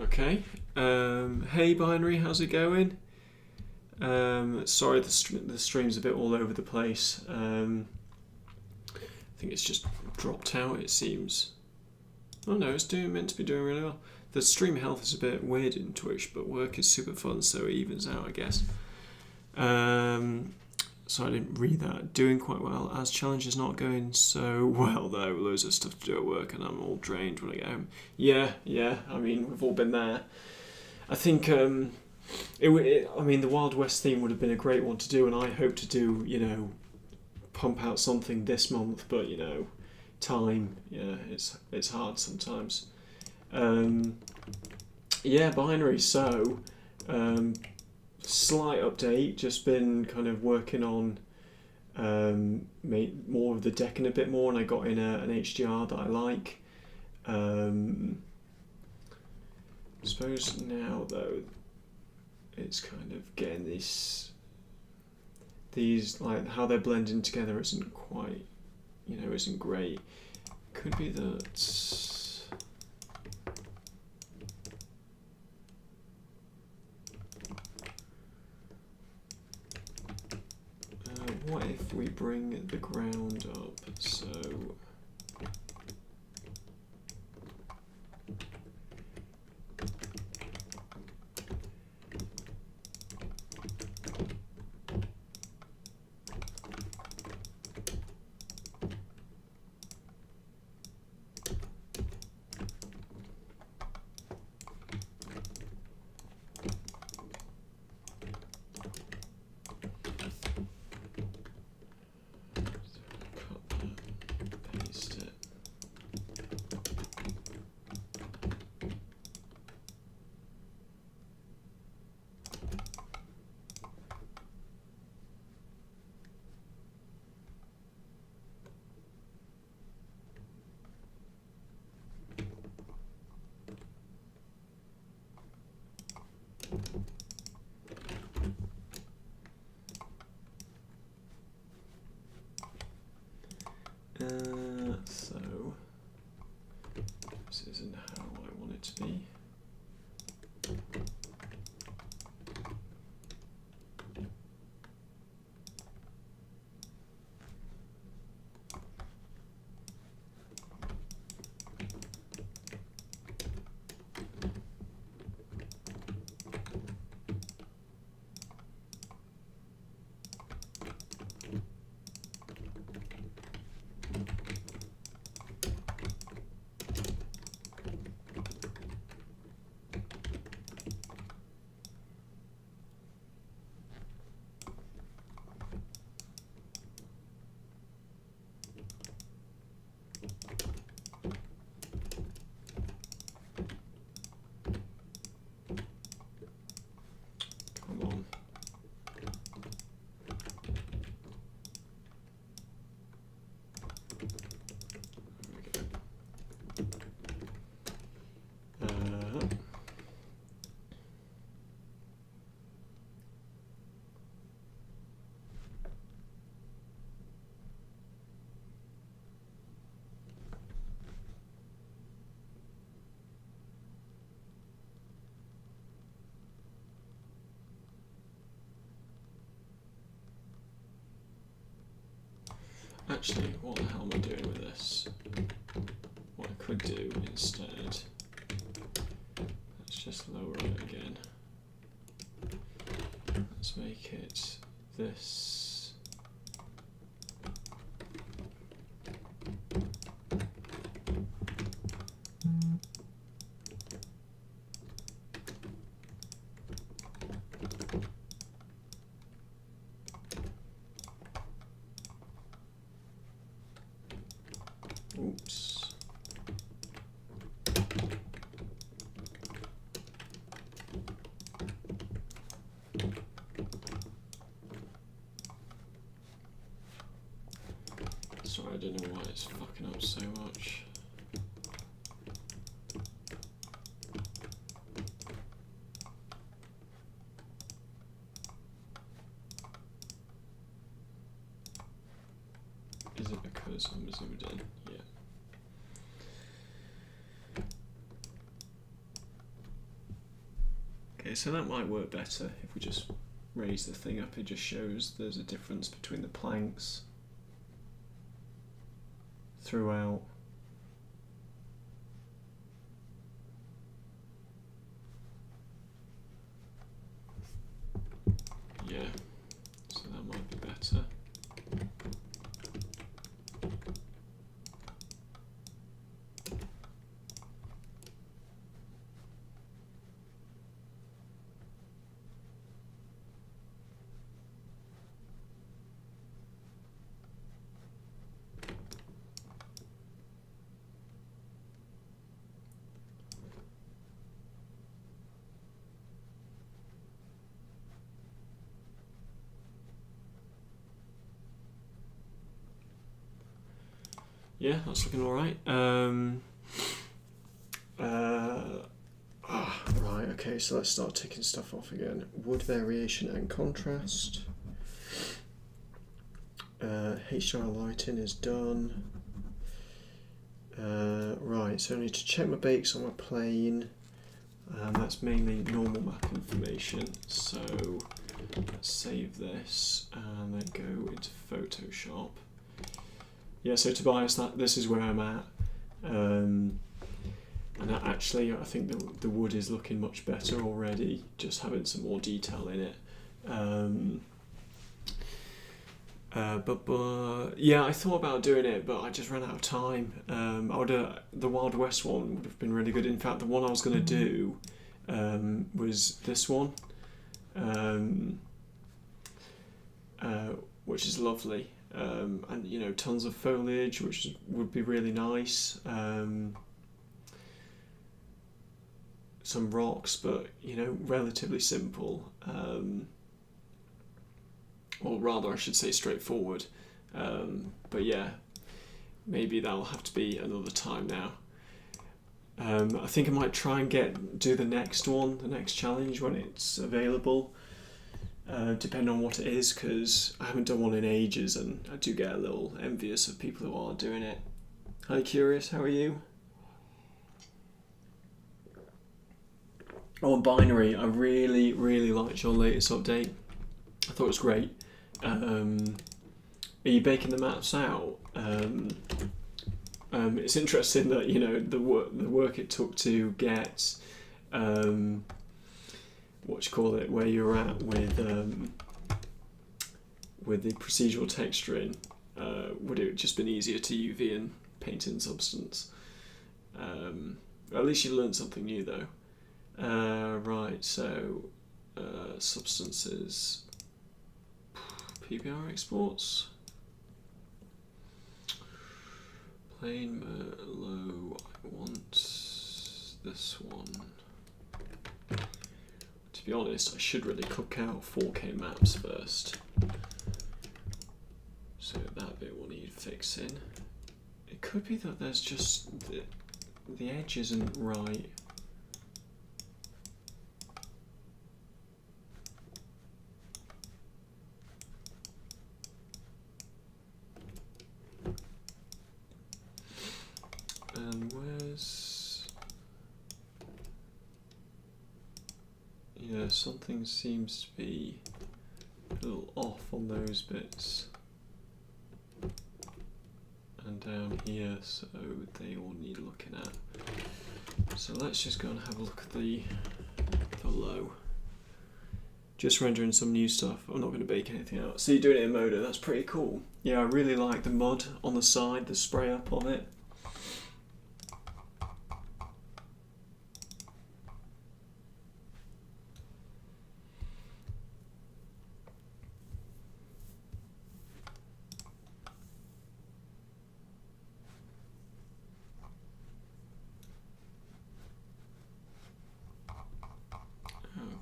okay. Hey Binary, how's it going? Sorry, the stream's a bit all over the place. I think it's just dropped out, it seems. Oh no, it's meant to be doing really well. The stream health is a bit weird in Twitch, but work is super fun, so it evens out, I guess. So I didn't read that. Doing quite well. As challenge is not going so well though. Loads of stuff to do at work and I'm all drained when I get home. Yeah, I mean, we've all been there. I think, I mean, the Wild West theme would have been a great one to do, and I hope to do, you know, pump out something this month, but, you know, time, yeah, it's hard sometimes. Yeah, Binary, so, slight update, just been kind of working on more of the decking a bit more, and I got in an HDR that I like. I suppose now though it's kind of getting these like how they're blending together isn't quite, you know, isn't great. Could be that what if we bring the ground up, so cut that. Actually, what the hell am I doing with this? What I could do instead, let's just lower it again. Let's make it this. Oops. Sorry, I don't know why it's fucking up so much. Is it because I'm zoomed in? Yeah. Okay, so that might work better if we just raise the thing up. It just shows there's a difference between the planks throughout. Yeah, so that might be better. Yeah, that's looking alright. Right, okay, so let's start ticking stuff off again. Wood variation and contrast. HDR lighting is done. Right, so I need to check my bakes on my plane. That's mainly normal map information, so let's save this and then go into Photoshop. Yeah, so Tobias, this is where I'm at, and actually I think the wood is looking much better already, just having some more detail in it. But yeah, I thought about doing it, but I just ran out of time. The Wild West one would have been really good. In fact, the one I was going to do was this one, which is lovely. And you know, tons of foliage, which would be really nice. Some rocks, but you know, relatively simple. Or rather, I should say straightforward. But yeah, maybe that'll have to be another time now. I think I might try and do the next one, the next challenge when it's available. Depending on what it is, because I haven't done one in ages and I do get a little envious of people who are doing it. Hi Curious, how are you? Oh, and Binary, I really, really liked your latest update. I thought it was great. Are you baking the maps out? It's interesting that, you know, the work it took to get where you're at with the procedural texturing. Would it have just been easier to UV and paint in Substance? At least you learned something new though. Right, so Substances, PBR exports, plain low. I want this one. To be honest, I should really cook out 4K maps first. So that bit will need fixing. It could be that there's just the edge isn't right. And where's... Yeah, something seems to be a little off on those bits. and down here, so they all need looking at. So let's just go and have a look at the low. Just rendering some new stuff. I'm not going to bake anything out. So you're doing it in Modo, that's pretty cool. Yeah, I really like the mud on the side, the spray up on it.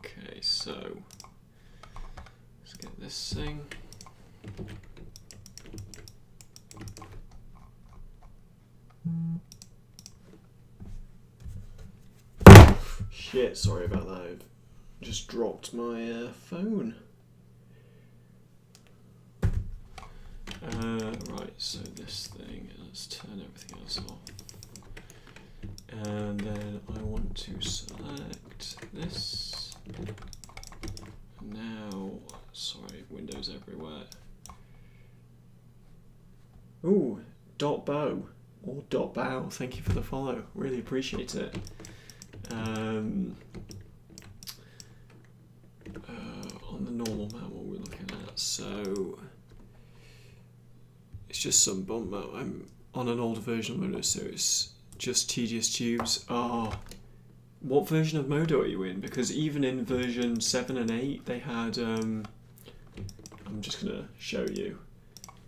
Okay, so let's get this thing. Shit, sorry about that. I've just dropped my phone. Right, so this thing, let's turn everything else off. And then I want to select this. Now, sorry, windows everywhere. Ooh, dot bow or dot bow. Thank you for the follow. Really appreciate it. On the normal map, what we're looking at, so it's just some bump map. I'm on an older version of Modo, so it's just tedious tubes. What version of Modo are you in? Because even in version 7 and 8, they had. I'm just gonna show you.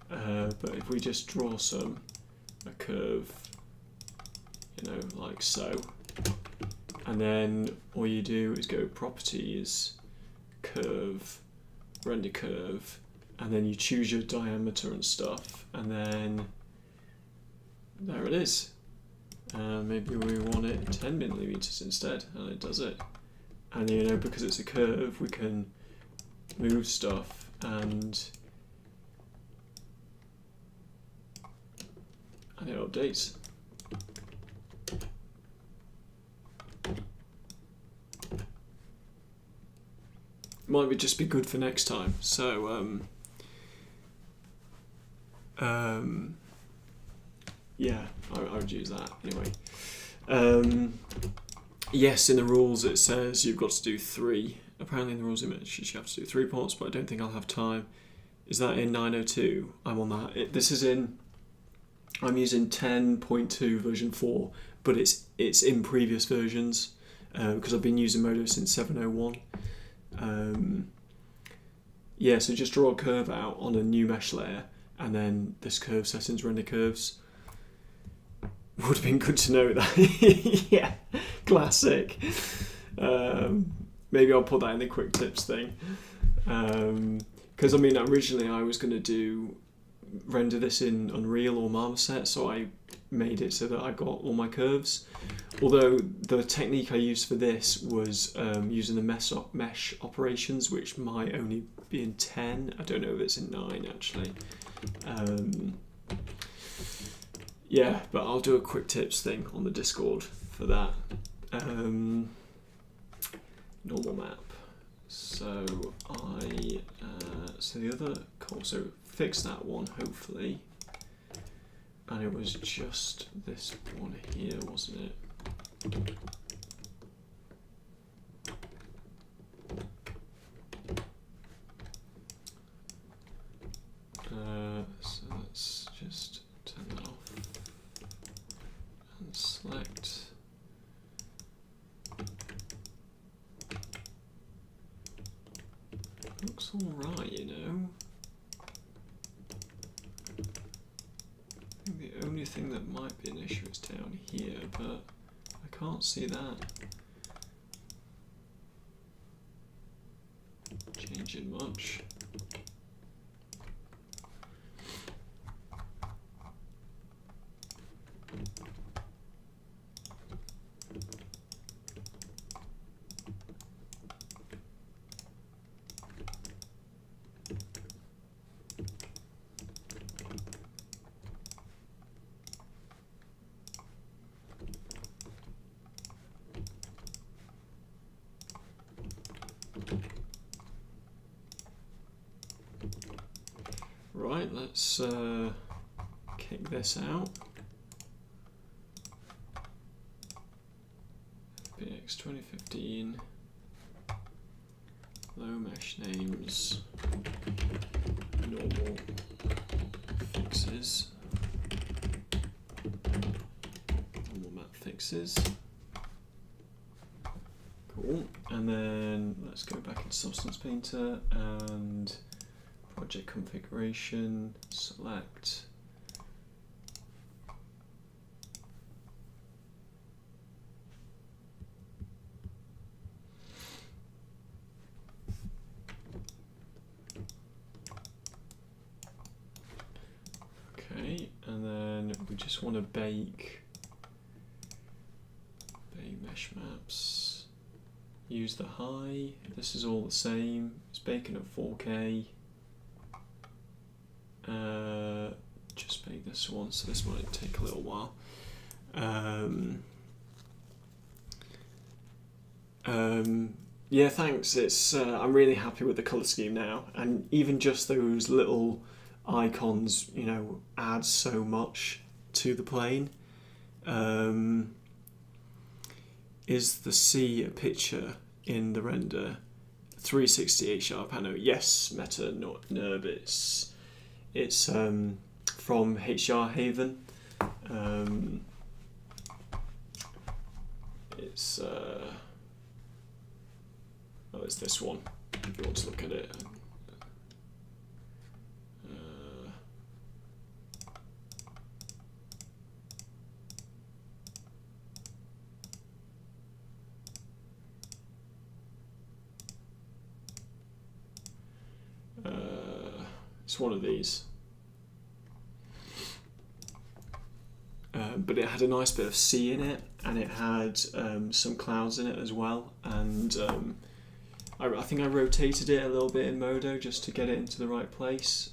But if we just draw a curve, you know, like so, and then all you do is go properties, curve, render curve, and then you choose your diameter and stuff, and then there it is. Maybe we want it 10 millimeters instead, and it does it. And you know, because it's a curve, we can move stuff and it updates. Might just be good for next time. So yeah, I would use that anyway. Yes, in the rules it says you've got to do 3. Apparently in the rules it mentions you have to do 3 ports, but I don't think I'll have time. Is that in 902? I'm on that. This is in. I'm using 10.2 version 4, but it's in previous versions because I've been using Modo since 701. Yeah, so just draw a curve out on a new mesh layer, and then this curve settings render curves. Would have been good to know that. Yeah, classic. Maybe I'll put that in the quick tips thing. Because I mean, originally I was going to render this in Unreal or Marmoset, so I made it so that I got all my curves. Although the technique I used for this was using the mesh operations, which might only be in 10. I don't know if it's in 9 actually. Yeah, but I'll do a quick tips thing on the Discord for that. Normal map. So so the other cool. So fix that one hopefully. And it was just this one here, wasn't it? So let's just turn that off and select. Looks alright, you know. I think the only thing that might be an issue is down here, but I can't see that changing much. Right, let's kick this out. FBX 2015. Low mesh names. Normal fixes. Normal map fixes. Cool. And then let's go back into Substance Painter and project configuration, select. Okay, and then we just want to bake mesh maps. Use the high. This is all the same. It's baking at 4K. Just make this one, so this might take a little while. Yeah, thanks. It's I'm really happy with the color scheme now, and even just those little icons, you know, add so much to the plane. Is the C a picture in the render? 360 sharp panel. Yes, Meta Nervous. It's from HR Haven. It's it's this one, if you want to look at it. It's one of these. But it had a nice bit of sea in it, and it had some clouds in it as well, and I think I rotated it a little bit in Modo just to get it into the right place.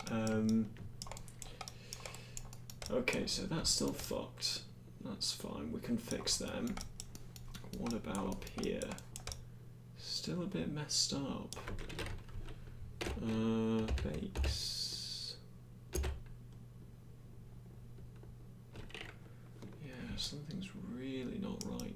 Okay, so that's still fucked. That's fine, we can fix them. What about up here? Still a bit messed up. Bakes. Yeah, something's really not right.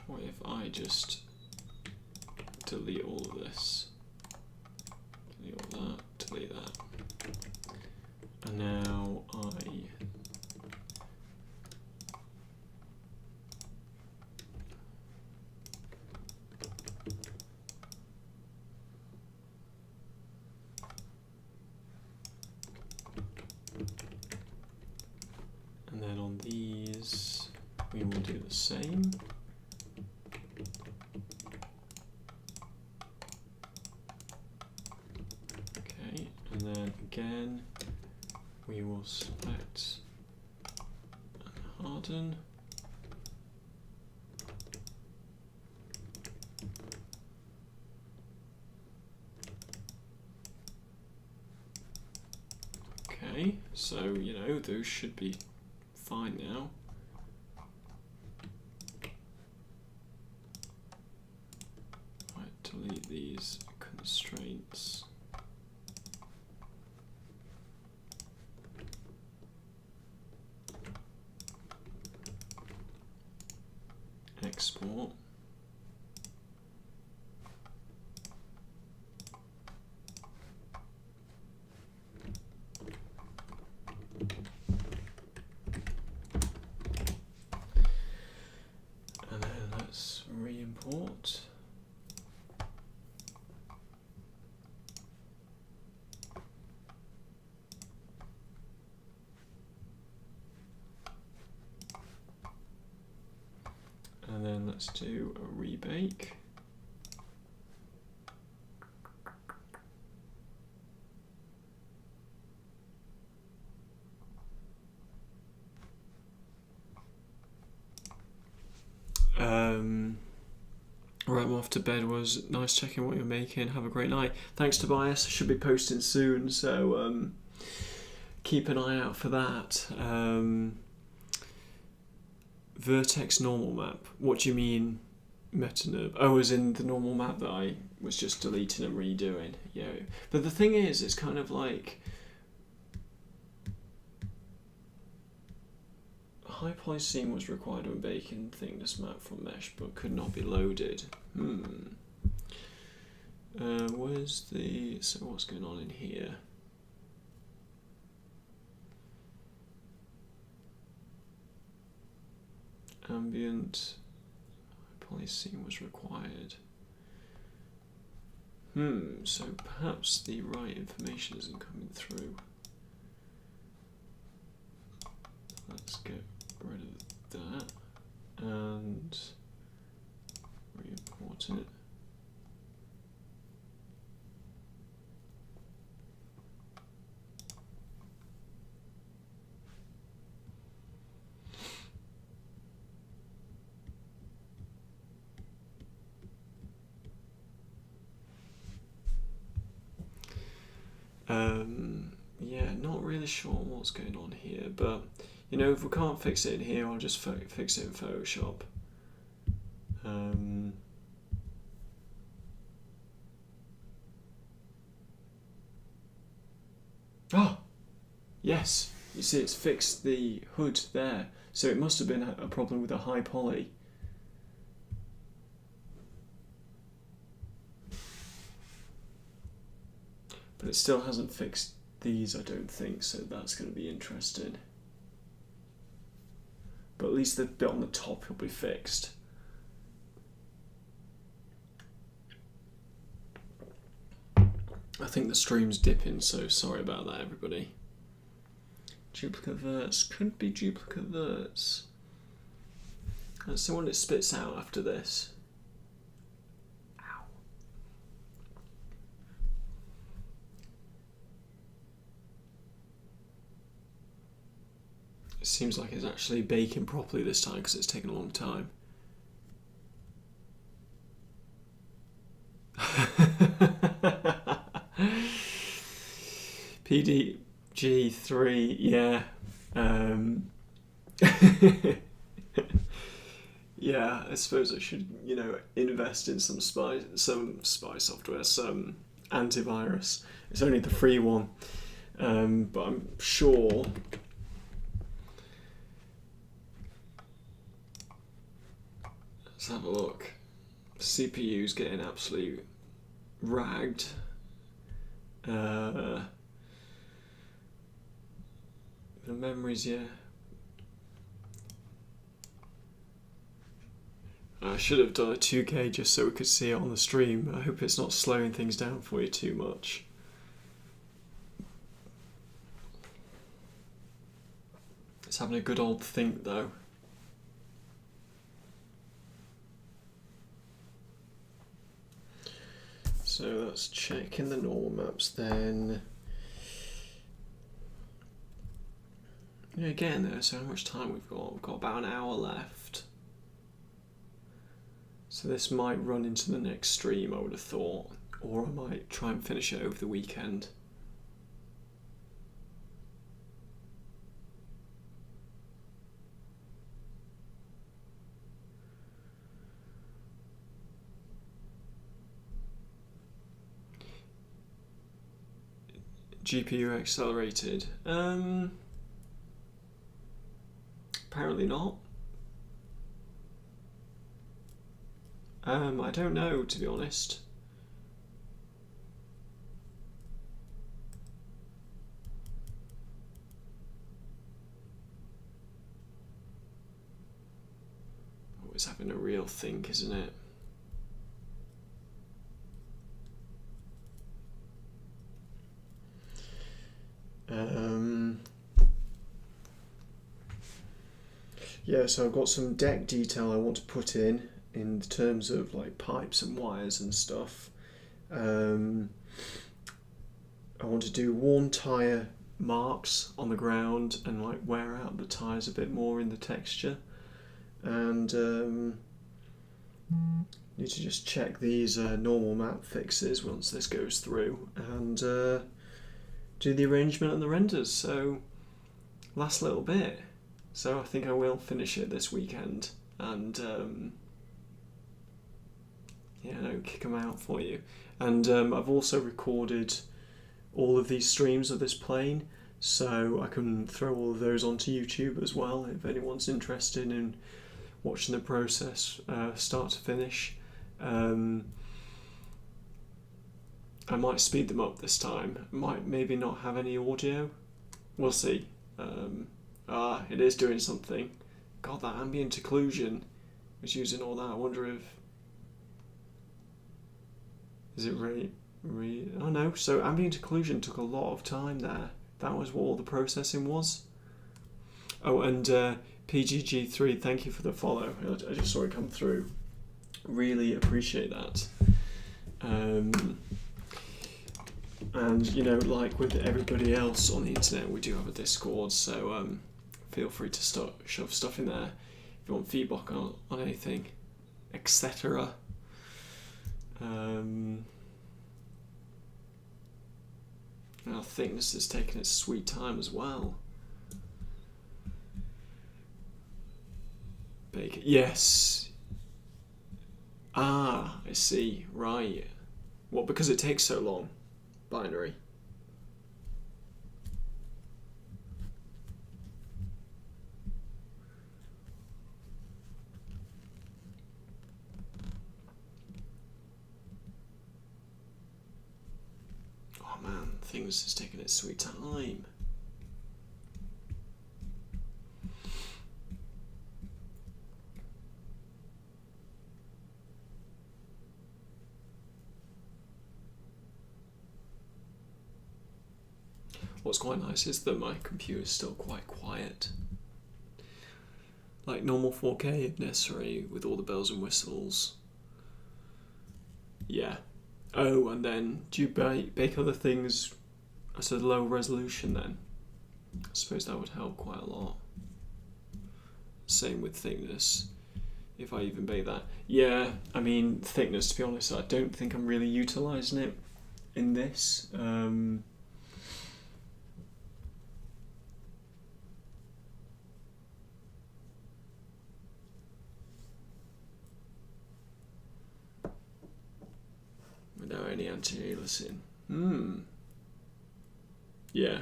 What if I just delete all of this? Delete all that, delete that. And now and then on these we will do the same. And then again, we will select and harden. Okay, so, you know, those should be fine now. Right, delete these constraints. Export. And then let's re-import. And then let's do a rebake. Alright, I'm off to bed. Was nice checking what you're making. Have a great night. Thanks, Tobias. I should be posting soon, so keep an eye out for that. Vertex normal map. What do you mean, metanerve? Oh, as in the normal map that I was just deleting and redoing. Yeah. But the thing is, it's kind of like high poly scene was required when baking thickness map from mesh, but could not be loaded. Where's the... So what's going on in here? Ambient high poly scene was required. So perhaps the right information isn't coming through. Let's get rid of that and re-import it. Yeah, not really sure what's going on here, but you know, if we can't fix it in here, I'll just fix it in Photoshop. Oh, yes, you see it's fixed the hood there, so it must have been a problem with the high poly. But it still hasn't fixed these, I don't think, so that's going to be interesting. But at least the bit on the top will be fixed. I think the stream's dipping, so sorry about that, everybody. Duplicate verts. Could be duplicate verts. Let's see what it spits out after this. Ow. It seems like it's actually baking properly this time because it's taken a long time. PDG3, yeah. Yeah, I suppose I should, you know, invest in some spy software, some antivirus. It's only the free one, but I'm sure. Let's have a look. CPU's getting absolute ragged. The memories, yeah. I should have done a 2K just so we could see it on the stream. I hope it's not slowing things down for you too much. It's having a good old think though. So let's check in the normal maps then. You know, again, there's so much time we've got. We've got about an hour left. So this might run into the next stream, I would have thought. Or I might try and finish it over the weekend. GPU accelerated. Apparently not. I don't know, to be honest. Always having a real think, isn't it? Yeah, so I've got some deck detail I want to put in terms of like pipes and wires and stuff. I want to do worn tyre marks on the ground and like wear out the tyres a bit more in the texture. And need to just check these normal map fixes once this goes through, and do the arrangement and the renders. So last little bit. So I think I will finish it this weekend, and kick them out for you. And I've also recorded all of these streams of this plane, so I can throw all of those onto YouTube as well if anyone's interested in watching the process start to finish. I might speed them up this time. Might maybe not have any audio. We'll see. It is doing something. God, that ambient occlusion was using all that. I wonder if... Is it really... Oh no, so ambient occlusion took a lot of time there. That was what all the processing was. Oh, and PGG3, thank you for the follow. I just saw it come through. Really appreciate that. And, like with everybody else on the internet, we do have a Discord, so feel free to shove stuff in there if you want feedback on anything, etc. Our thickness is taking its sweet time as well. Bacon. Yes. I see. Right. What, because it takes so long? Binary. Oh man, things is taking its sweet time. What's quite nice is that my computer is still quite quiet. Like normal 4K if necessary, with all the bells and whistles. Yeah. Oh, and then do you bake other things at a low resolution then? I suppose that would help quite a lot. Same with thickness, if I even bake that. Yeah, I mean, thickness, to be honest, I don't think I'm really utilising it in this. Without any anti-aliasing. Yeah.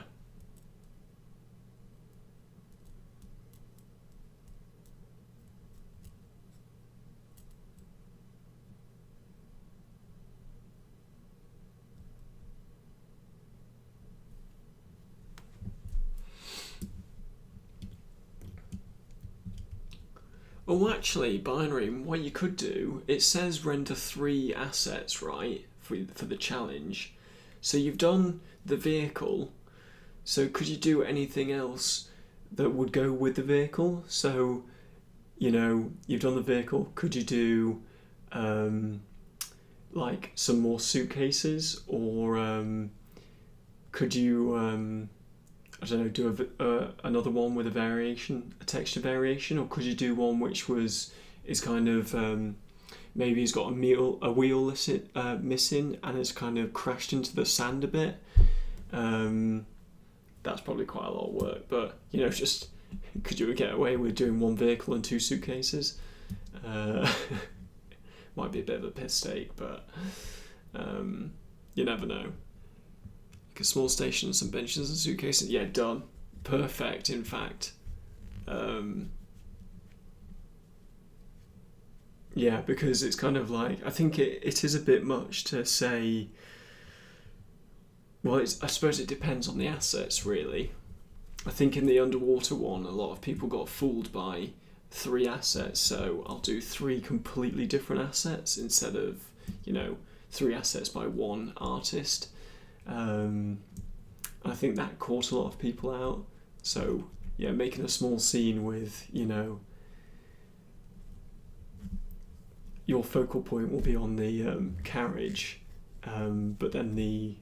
Oh, actually, binary, what you could do, it says render 3 assets, right, for the challenge. So you've done the vehicle, so could you do anything else that would go with the vehicle? So, you've done the vehicle, could you do, like, some more suitcases, or could you... I don't know, do another one with a texture variation, or could you do one which is kind of maybe it's got a wheel missing and it's kind of crashed into the sand a bit. That's probably quite a lot of work, but just could you get away with doing one vehicle and 2 suitcases? Might be a bit of a piss take, but you never know. A small station, some benches and suitcases. Yeah, done. Perfect, in fact. Yeah, because it's kind of like, I think it is a bit much to say, well, I suppose it depends on the assets, really. I think in the underwater one, a lot of people got fooled by 3 assets, so I'll do 3 completely different assets instead of, 3 assets by 1 artist. I think that caught a lot of people out. So yeah, making a small scene with your focal point will be on the carriage, but then the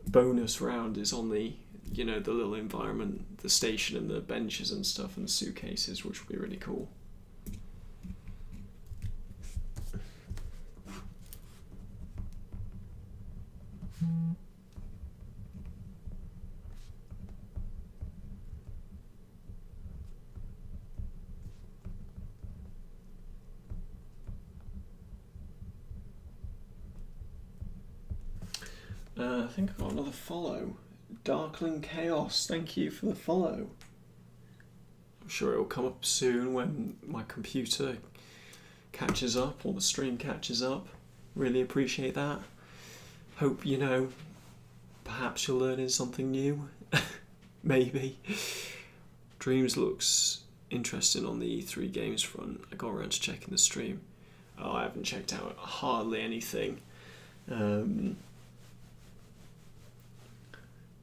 bonus round is on the the little environment, the station and the benches and stuff and the suitcases, which will be really cool. I think I got another follow. Darkling Chaos, thank you for the follow. I'm sure it'll come up soon when my computer catches up or the stream catches up. Really appreciate that. Hope, you know, perhaps you're learning something new. Maybe. Dreams looks interesting on the E3 games front. I got around to checking the stream. Oh, I haven't checked out hardly anything.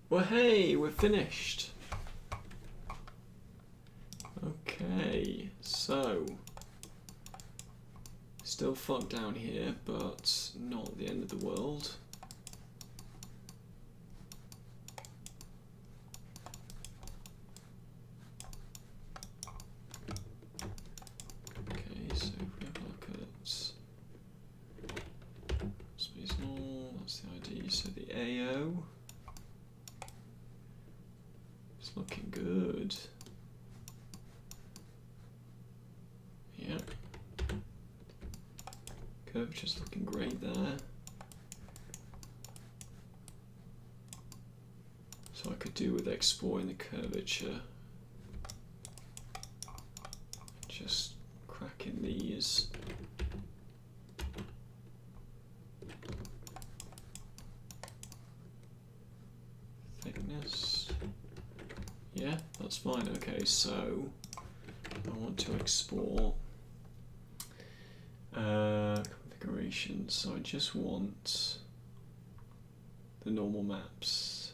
Well, hey, we're finished. Okay, so still fucked down here, but not the end of the world. Okay, so if we have a look at space null, that's the ID, so the AO. It's looking good. Yeah. Curvature's looking great there. So I could do with exporting the curvature. Just cracking these. Thickness. Yeah, that's fine. Okay, so I want to export configuration. So I just want the normal maps.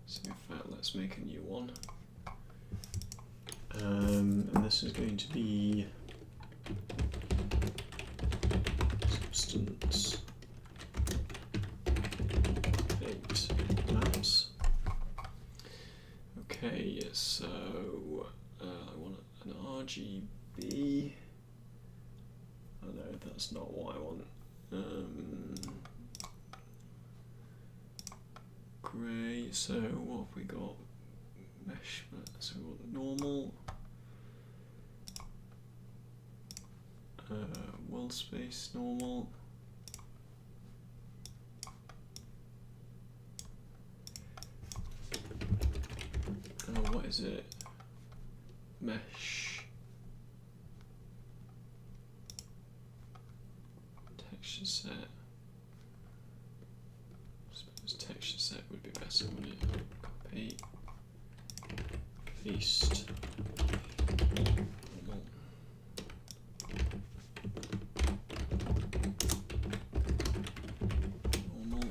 So in fact, let's make a new one. And this is going to be substance 8 maps. Okay, so I want an RGB. Oh no, that's not what I want. Grey, so what have we got? Mesh, so we want normal. World space normal. What is it? Mesh. Texture set. I suppose texture set would be better, wouldn't it? Copy. Paste. Normal. Normal.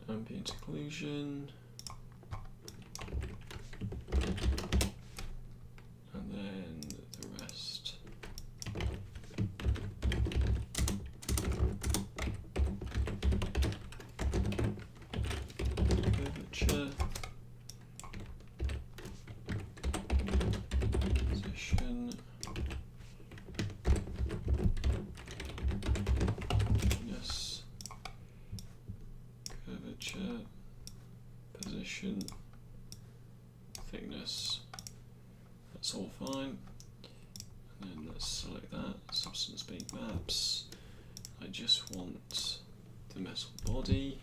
Ambient occlusion. And then the rest. Curvature. Position. Yes. Curvature. Position. Thickness. That's all fine. And then let's select that. Substance baked maps. I just want the metal body.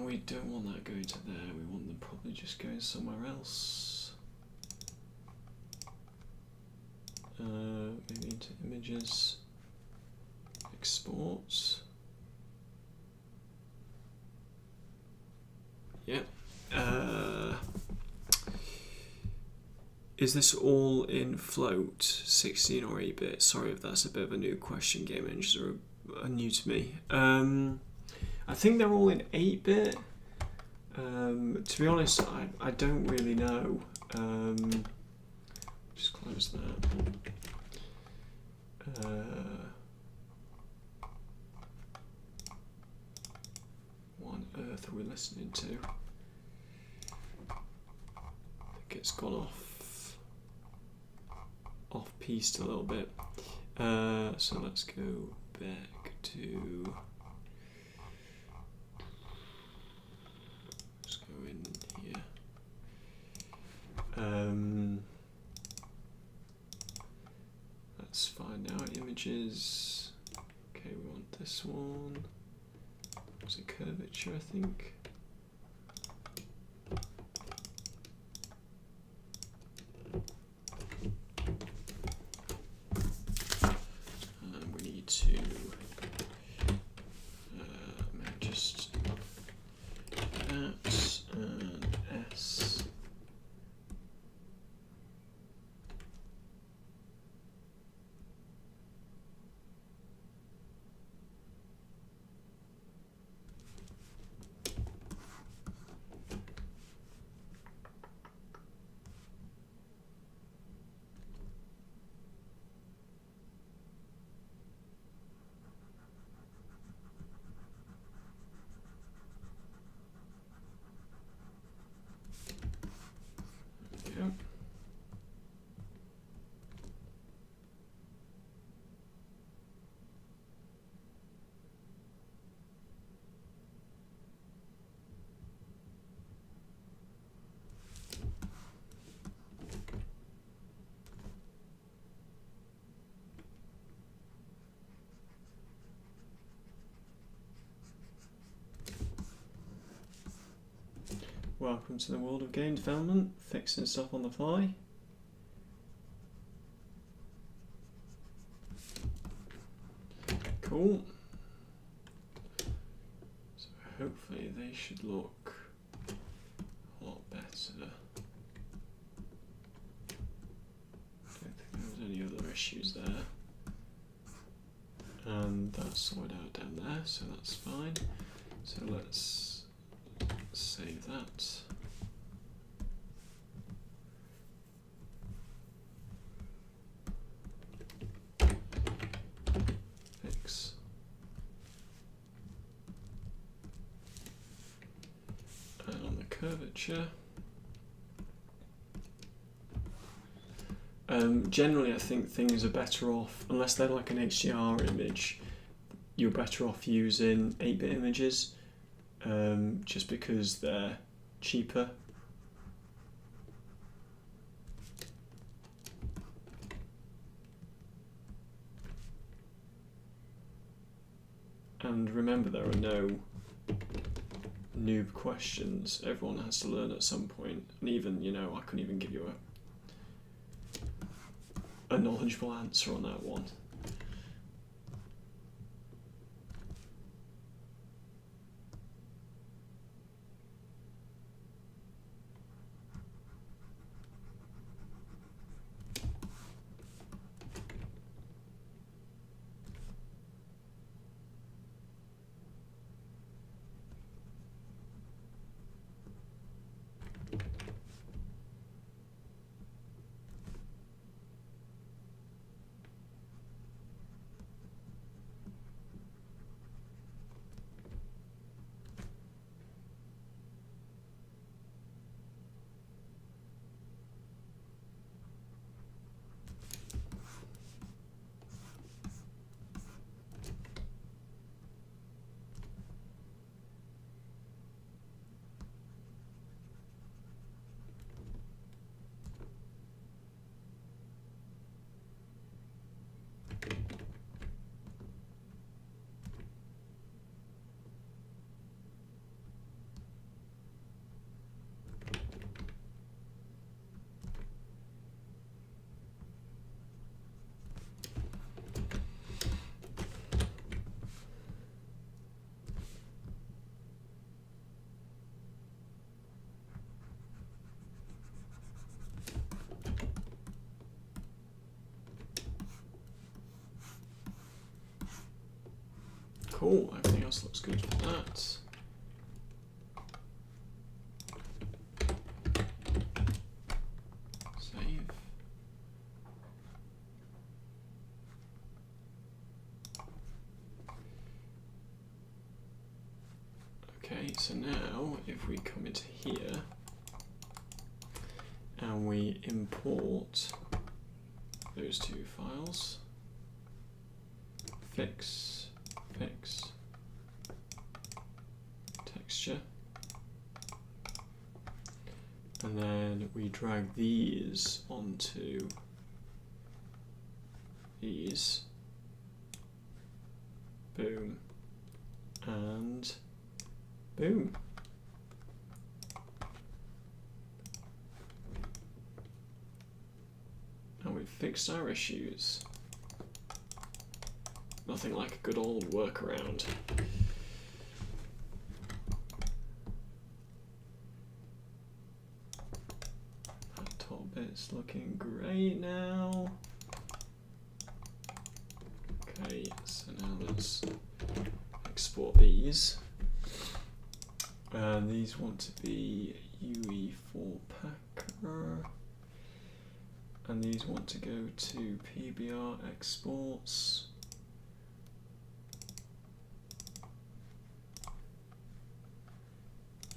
We don't want that going to there. We want them probably just going somewhere else. Maybe into images. Export. Yep. Is this all in float, 16 or 8-bit? Sorry if that's a bit of a new question, game engines are new to me. I think they're all in 8-bit. To be honest, I don't really know. Just close that. What on earth are we listening to? I think it's gone off-piste a little bit. So let's go back to... Let's go in here. Let's find out images. Okay, we want this one was a curvature, I think. And we need to just that and S. There we go. Welcome to the world of game development, fixing stuff on the fly. Cool. So hopefully they should look a lot better. Don't think there was any other issues there. And that's sorted out down there, so that's fine. So let's save that. Fix. And on the curvature, generally I think things are better off, unless they're like an HDR image, you're better off using 8-bit images. Just because they're cheaper. And remember, there are no noob questions. Everyone has to learn at some point. And even, you know, I couldn't even give you a knowledgeable answer on that one. Cool, everything else looks good for that. Save. Okay, so now if we come into here and we import those two files, fix, texture, and then we drag these onto these, boom, and boom. And we've fixed our issues. Nothing like a good old workaround. That top bit's looking great now. Okay, so now let's export these. And these want to be UE4 packer. And these want to go to PBR exports.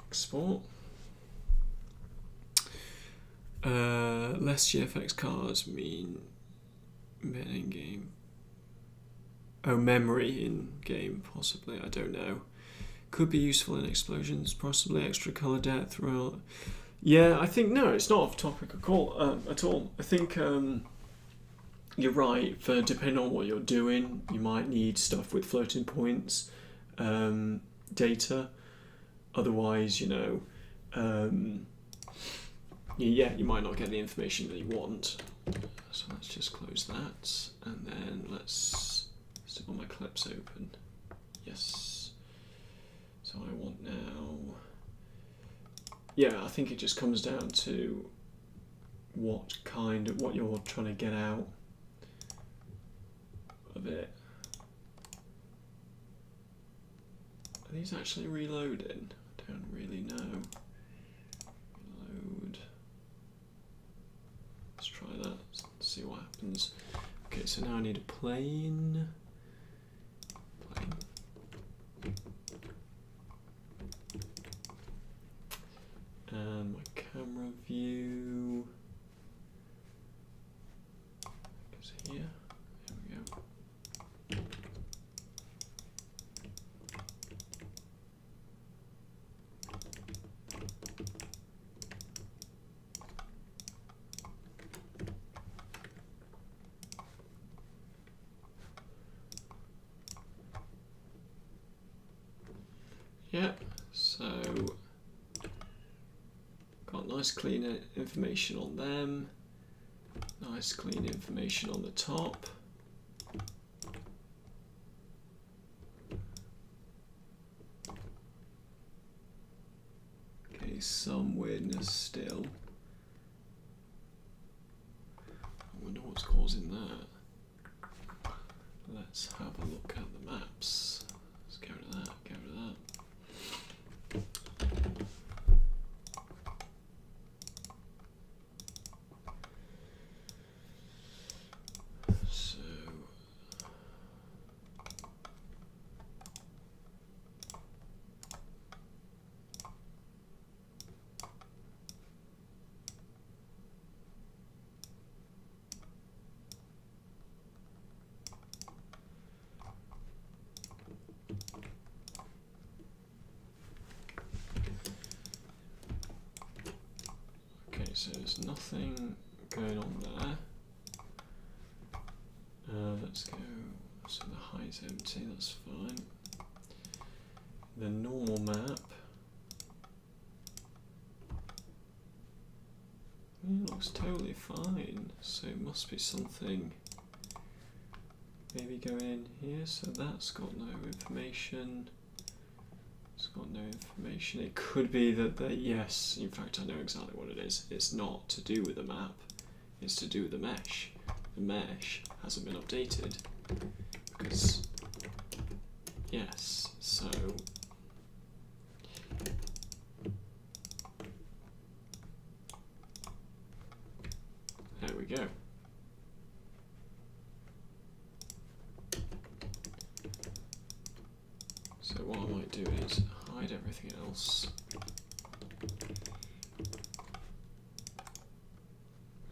Export. Less GFX cards mean in game. Oh, memory in game, possibly. I don't know. Could be useful in explosions, possibly extra color depth. Well, yeah, I think no, it's not off topic at all. I think you're right. For depending on what you're doing, you might need stuff with floating points, data. Otherwise, you know, yeah, you might not get the information that you want. So let's just close that, and then let's stick all my clips open. Yes. So I want now. Yeah, I think it just comes down to what you're trying to get out of it. Are these actually reloading? I don't really know. Reload. Let's try that, see what happens. Okay, so now I need a plane. And my camera view goes here. There we go. Yeah, so got nice clean information on them, nice clean information on the top. Okay, some weirdness still. I wonder what's causing that. Let's have a look at the maps. Let's go to that, go to that. So there's nothing going on there. Let's go, so the height's empty, that's fine. The normal map. It looks totally fine, so it must be something. Maybe go in here, so that's got no information. It's got no information. It could be that yes, in fact I know exactly what it is. It's not to do with the map, it's to do with the mesh. The mesh hasn't been updated because, yes, so there we go. So what I might do is hide everything else.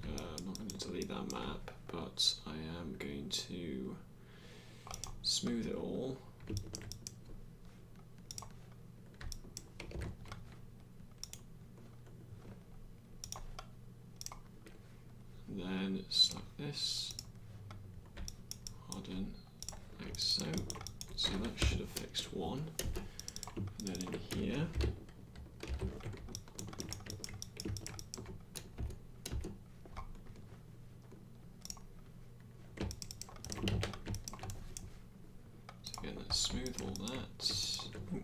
I'm not going to delete that map, but I am going to smooth it all. And then slap this, harden, like so. So that should have fixed one. And then in here. So again, let's smooth all that. Smooth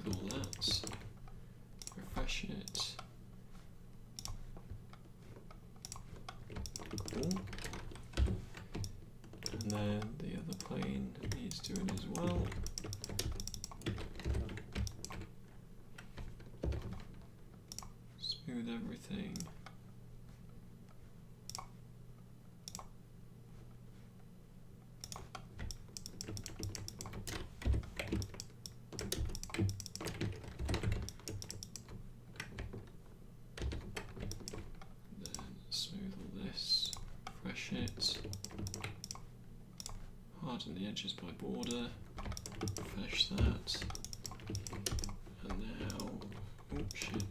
all that. Refresh it. Cool. And then the other plane needs doing as well. Smooth everything. Then smooth all this, refresh it. Harden the edges by border, refresh that, and now, oh shit.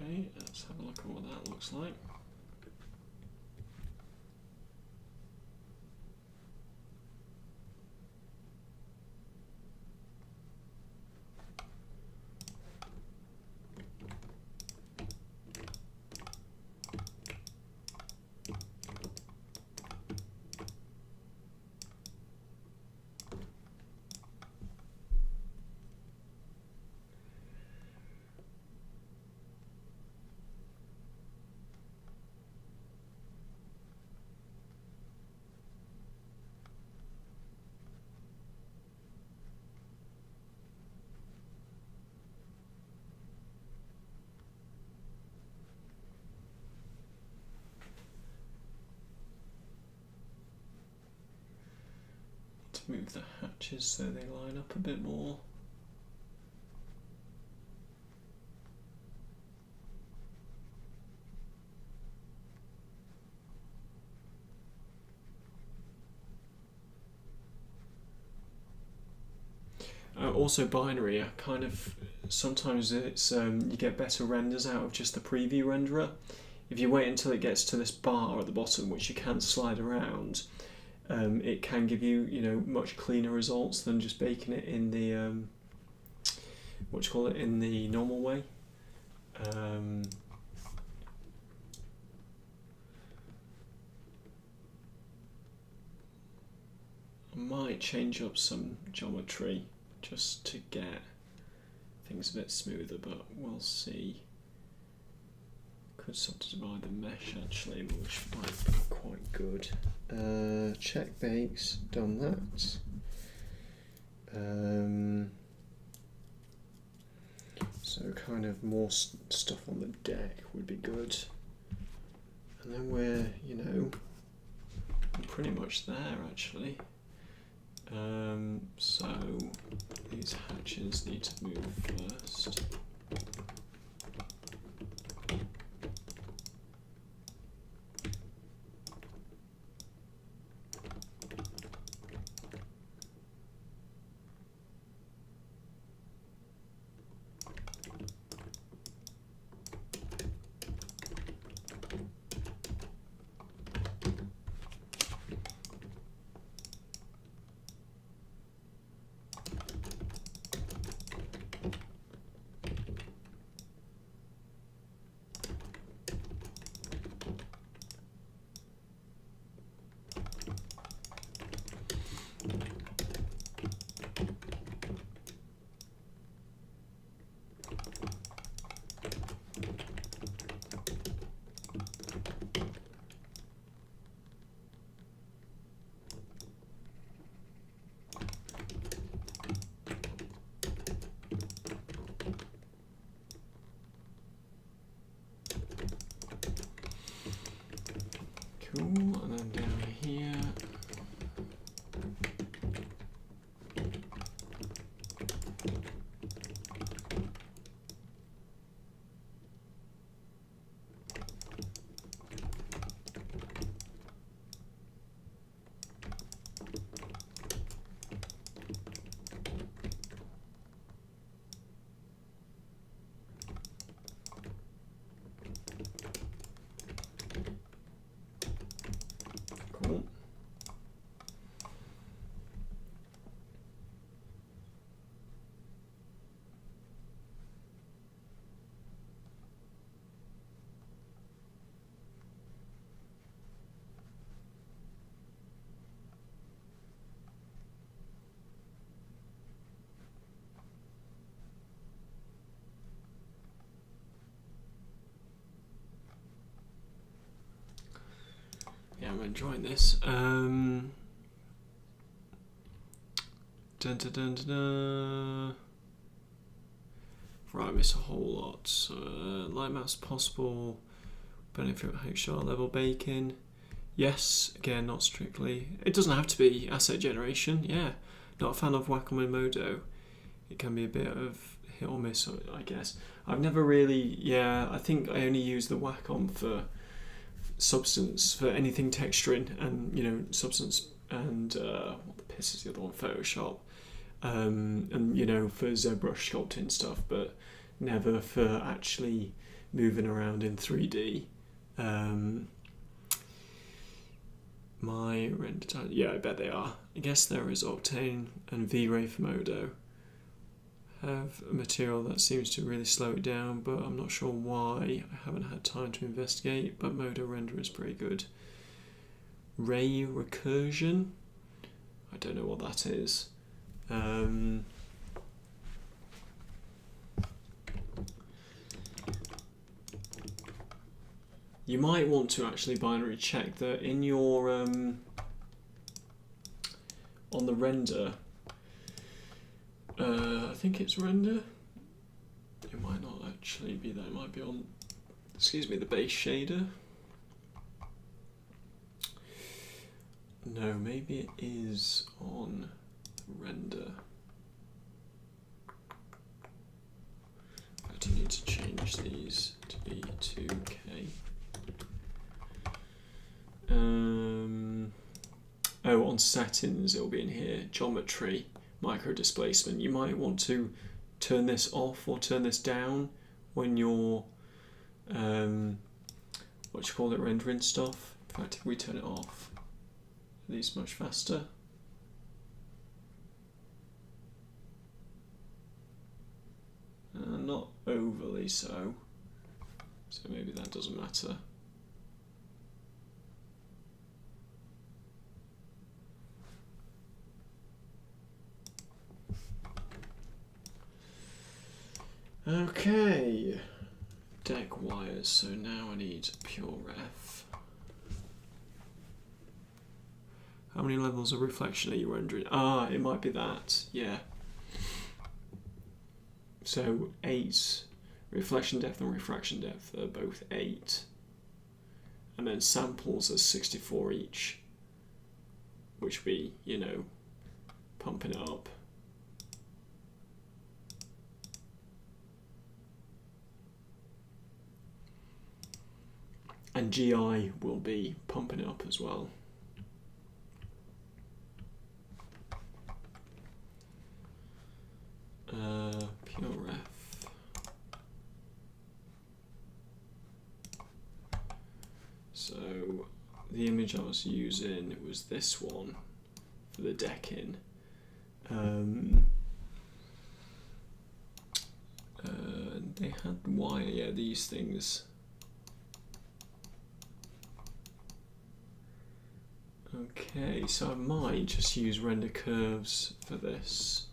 Okay, let's have a look at what that looks like. To move the hatches so they line up a bit more. Also binary, kind of sometimes it's you get better renders out of just the preview renderer. If you wait until it gets to this bar at the bottom, which you can slide around, it can give you, much cleaner results than just baking it in the in the normal way. I might change up some geometry just to get things a bit smoother, but we'll see. Could subdivide the mesh actually, which might be quite good. Check bakes, done that. So kind of more stuff on the deck would be good. And then we're, pretty much there actually. So these hatches need to move first. Cool, and then down here. Cool. Yeah, I'm enjoying this. Dun, dun, dun, dun, dun. Right, I miss a whole lot. Light maps possible. Benefit HR level baking. Yes, again, not strictly. It doesn't have to be asset generation. Yeah, not a fan of Wacom and Modo. It can be a bit of hit or miss, I guess. I've never really. Yeah, I think I only use the Wacom for Substance, for anything texturing, and Substance, and what the piss is the other one, Photoshop, and for ZBrush sculpting stuff, but never for actually moving around in 3D. My render time, yeah, I bet they are. I guess there is Octane and V-Ray for Modo have a material that seems to really slow it down, but I'm not sure why. I haven't had time to investigate, but Modo render is pretty good. Ray recursion, I don't know what that is. You might want to actually binary check that in your on the render. I think it's render. It might not actually be that. It might be on, the base shader. No, maybe it is on render. I do need to change these to be 2K. Oh, on settings it'll be in here. Geometry, micro displacement. You might want to turn this off or turn this down when you're rendering stuff. In fact, if we turn it off, these much faster. Not overly so. So maybe that doesn't matter. Okay, deck wires, so now I need pure ref. How many levels of reflection are you rendering? Ah, it might be that, yeah. So 8, reflection depth and refraction depth are both 8. And then samples are 64 each, which we, pumping it up. And GI will be pumping it up as well. Pure ref. So the image I was using was this one for the decking. They had wire, yeah, these things. Okay, so I might just use render curves for this.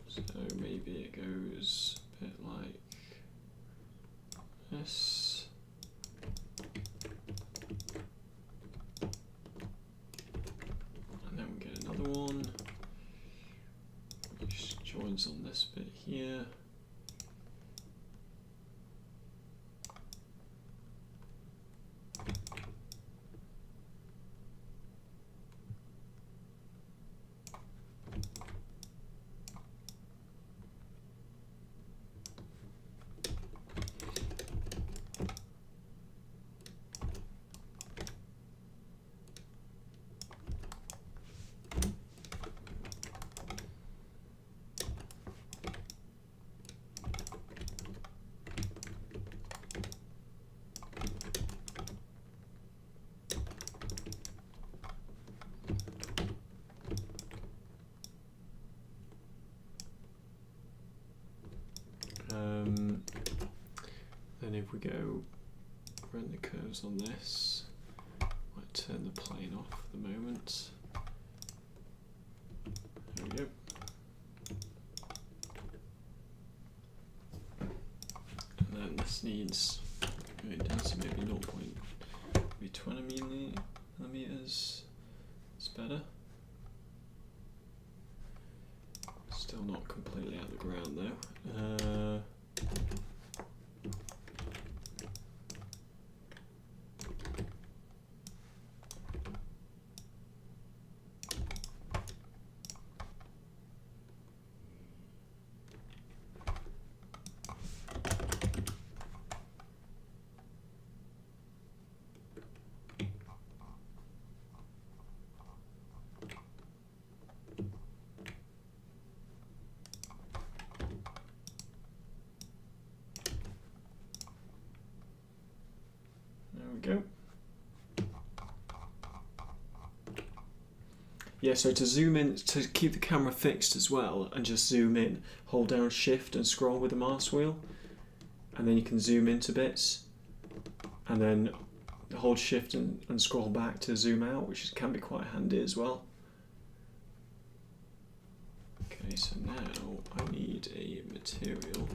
So maybe it goes a bit like this. here. Then if we go run the curves on this, might turn the plane off for the moment. There we go. And then this needs going down to maybe 0.20 millimeters. It's better. Still not completely out of the ground though. Go. Yeah, so to zoom in, to keep the camera fixed as well and just zoom in, hold down shift and scroll with the mouse wheel, and then you can zoom into bits, and then hold shift and scroll back to zoom out, which can be quite handy as well. Okay, so now I need a material.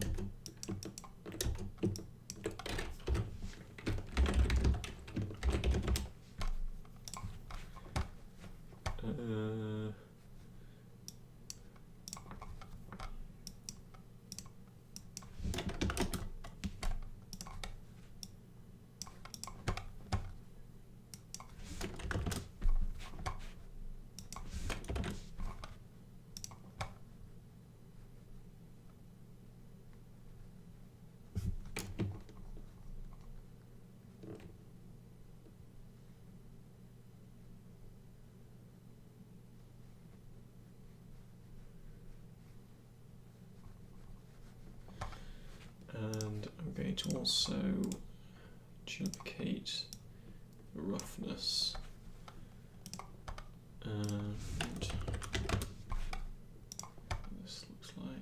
And I'm going to also duplicate the roughness and what this looks like.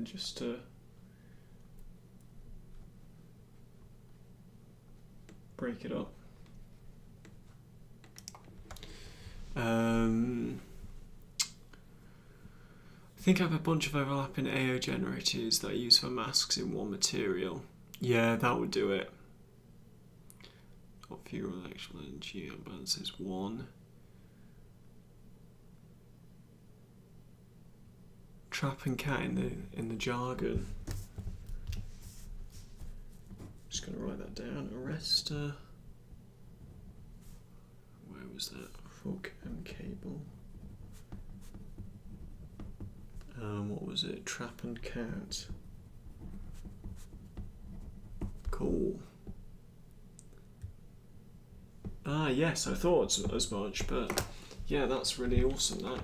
Just to break it up. I think I have a bunch of overlapping AO generators that I use for masks in one material. Yeah, that would do it. Got fewer electrical energy balances 1. Trap and cat in the jargon. Just gonna write that down. Arrestor. Where was that? Hook and cable. What was it? Trap and cat. Cool. Ah, yes, I thought as much, but yeah, that's really awesome, that.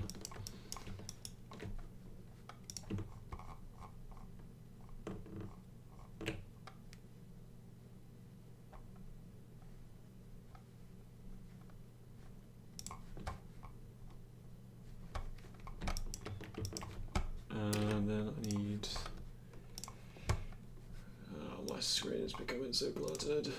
And then I need... my screen is becoming so cluttered.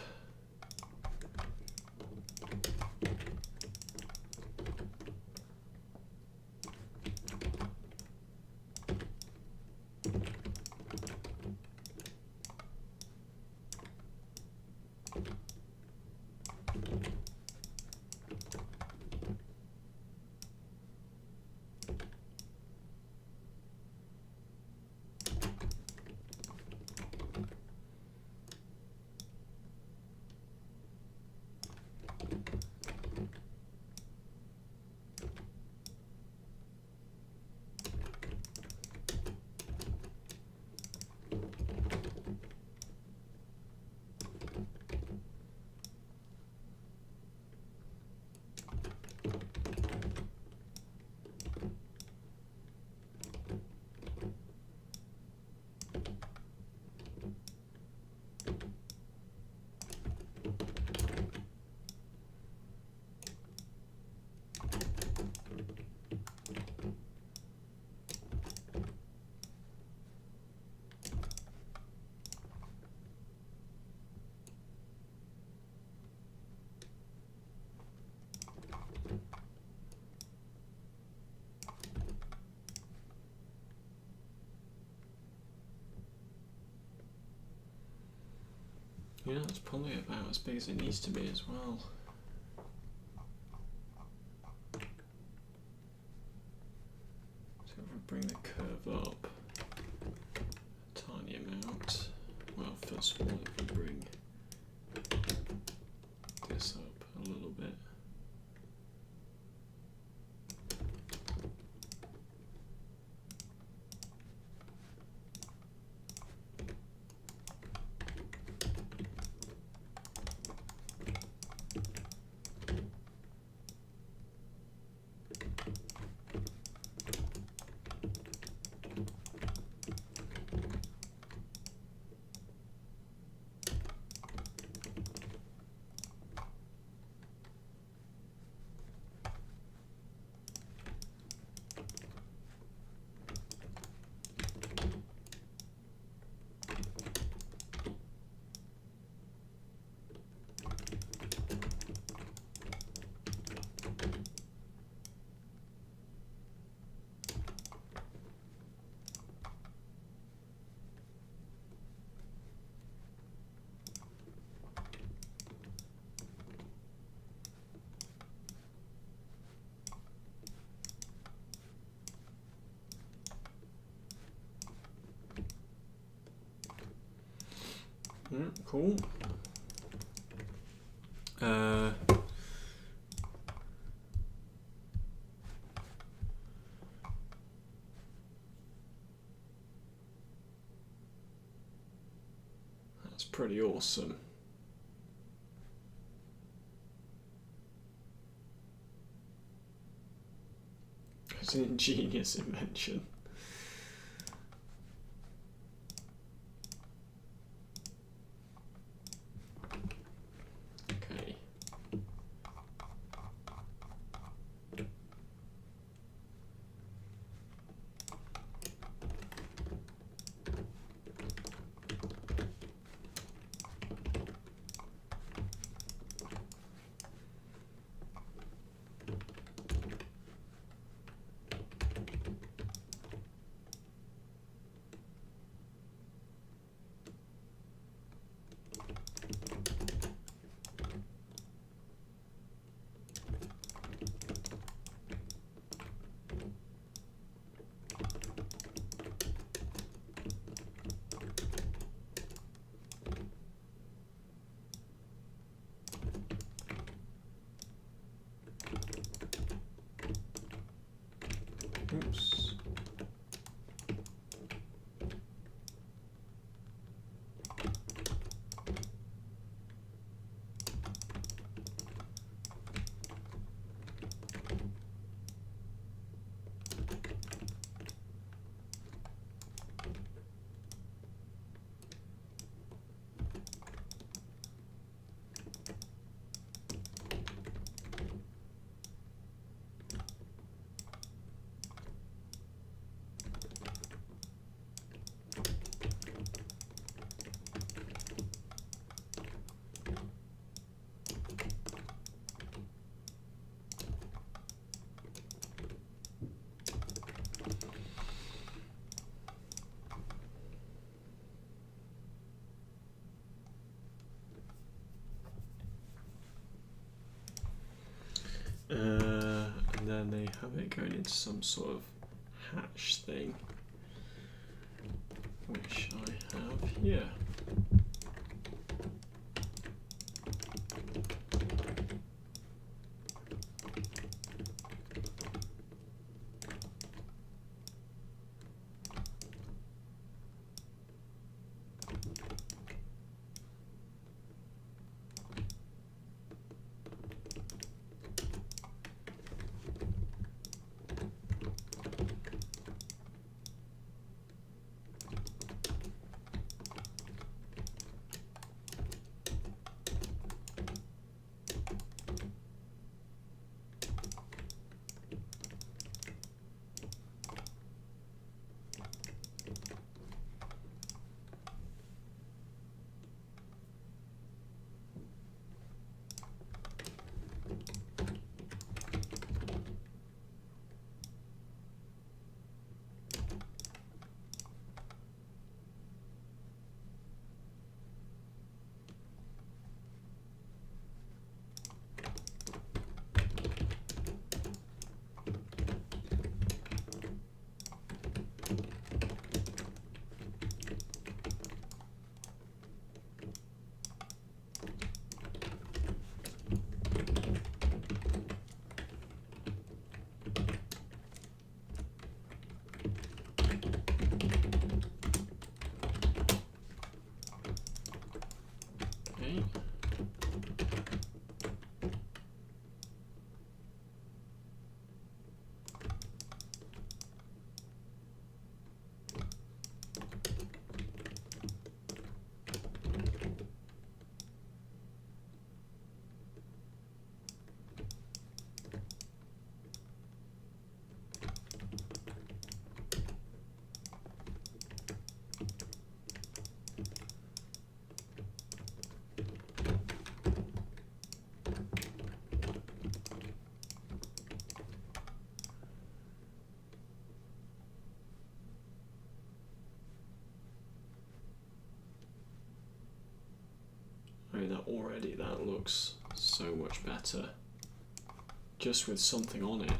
Yeah, it's probably about as big as it needs to be as well. So if we bring the curve up a tiny amount, well, first of all, if we bring this up a little bit. Cool. That's pretty awesome. It's an ingenious invention. Okay. Oops. And then they have it going into some sort of hatch thing, which I have here. looks so much better just with something on it.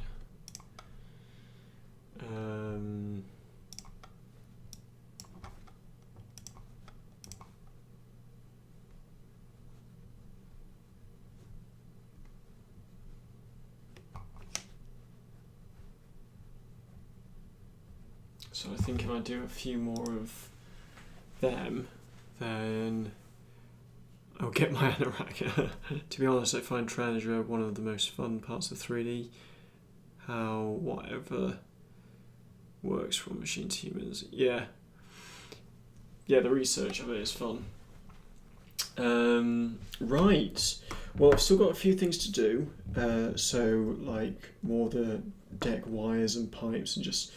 So I think if I do a few more of them, then I'll get my anorak. To be honest, I find treasure one of the most fun parts of 3D. How whatever works from machine to humans. Yeah, the research of it is fun. Right. Well, I've still got a few things to do. So like more the deck wires and pipes, and just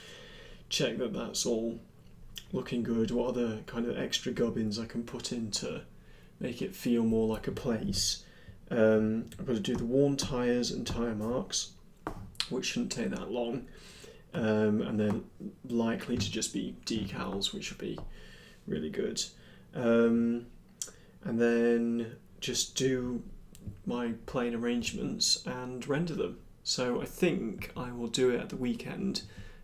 check that that's all looking good. What other kind of extra gubbins I can put in to make it feel more like a place. I've got to do the worn tyres and tyre marks, which shouldn't take that long. And then likely to just be decals, which would be really good. And then just do my plane arrangements and render them. So I think I will do it at the weekend.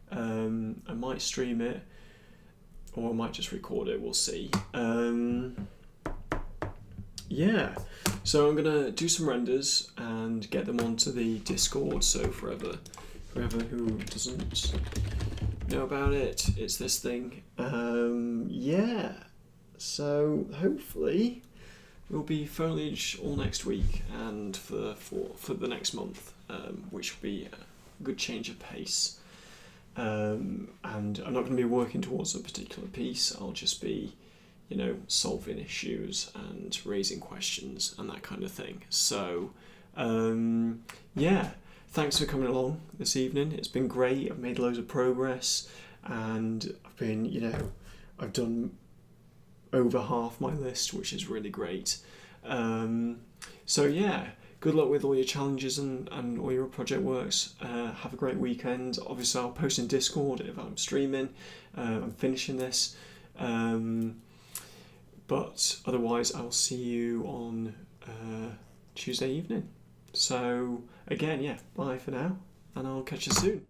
I might stream it, or I might just record it, we'll see. Yeah, so I'm gonna do some renders and get them onto the Discord, so whoever who doesn't know about it, it's this thing. Yeah, so hopefully will be foliage all next week and for the next month, which will be a good change of pace. And I'm not going to be working towards a particular piece. I'll just be, solving issues and raising questions and that kind of thing. So, yeah, thanks for coming along this evening. It's been great. I've made loads of progress, and I've been, I've done over half my list, which is really great. So yeah, good luck with all your challenges and all your project works. Have a great weekend. Obviously, I'll post in Discord if I'm streaming. I'm finishing this. But otherwise, I'll see you on Tuesday evening. So again, yeah, bye for now, and I'll catch you soon.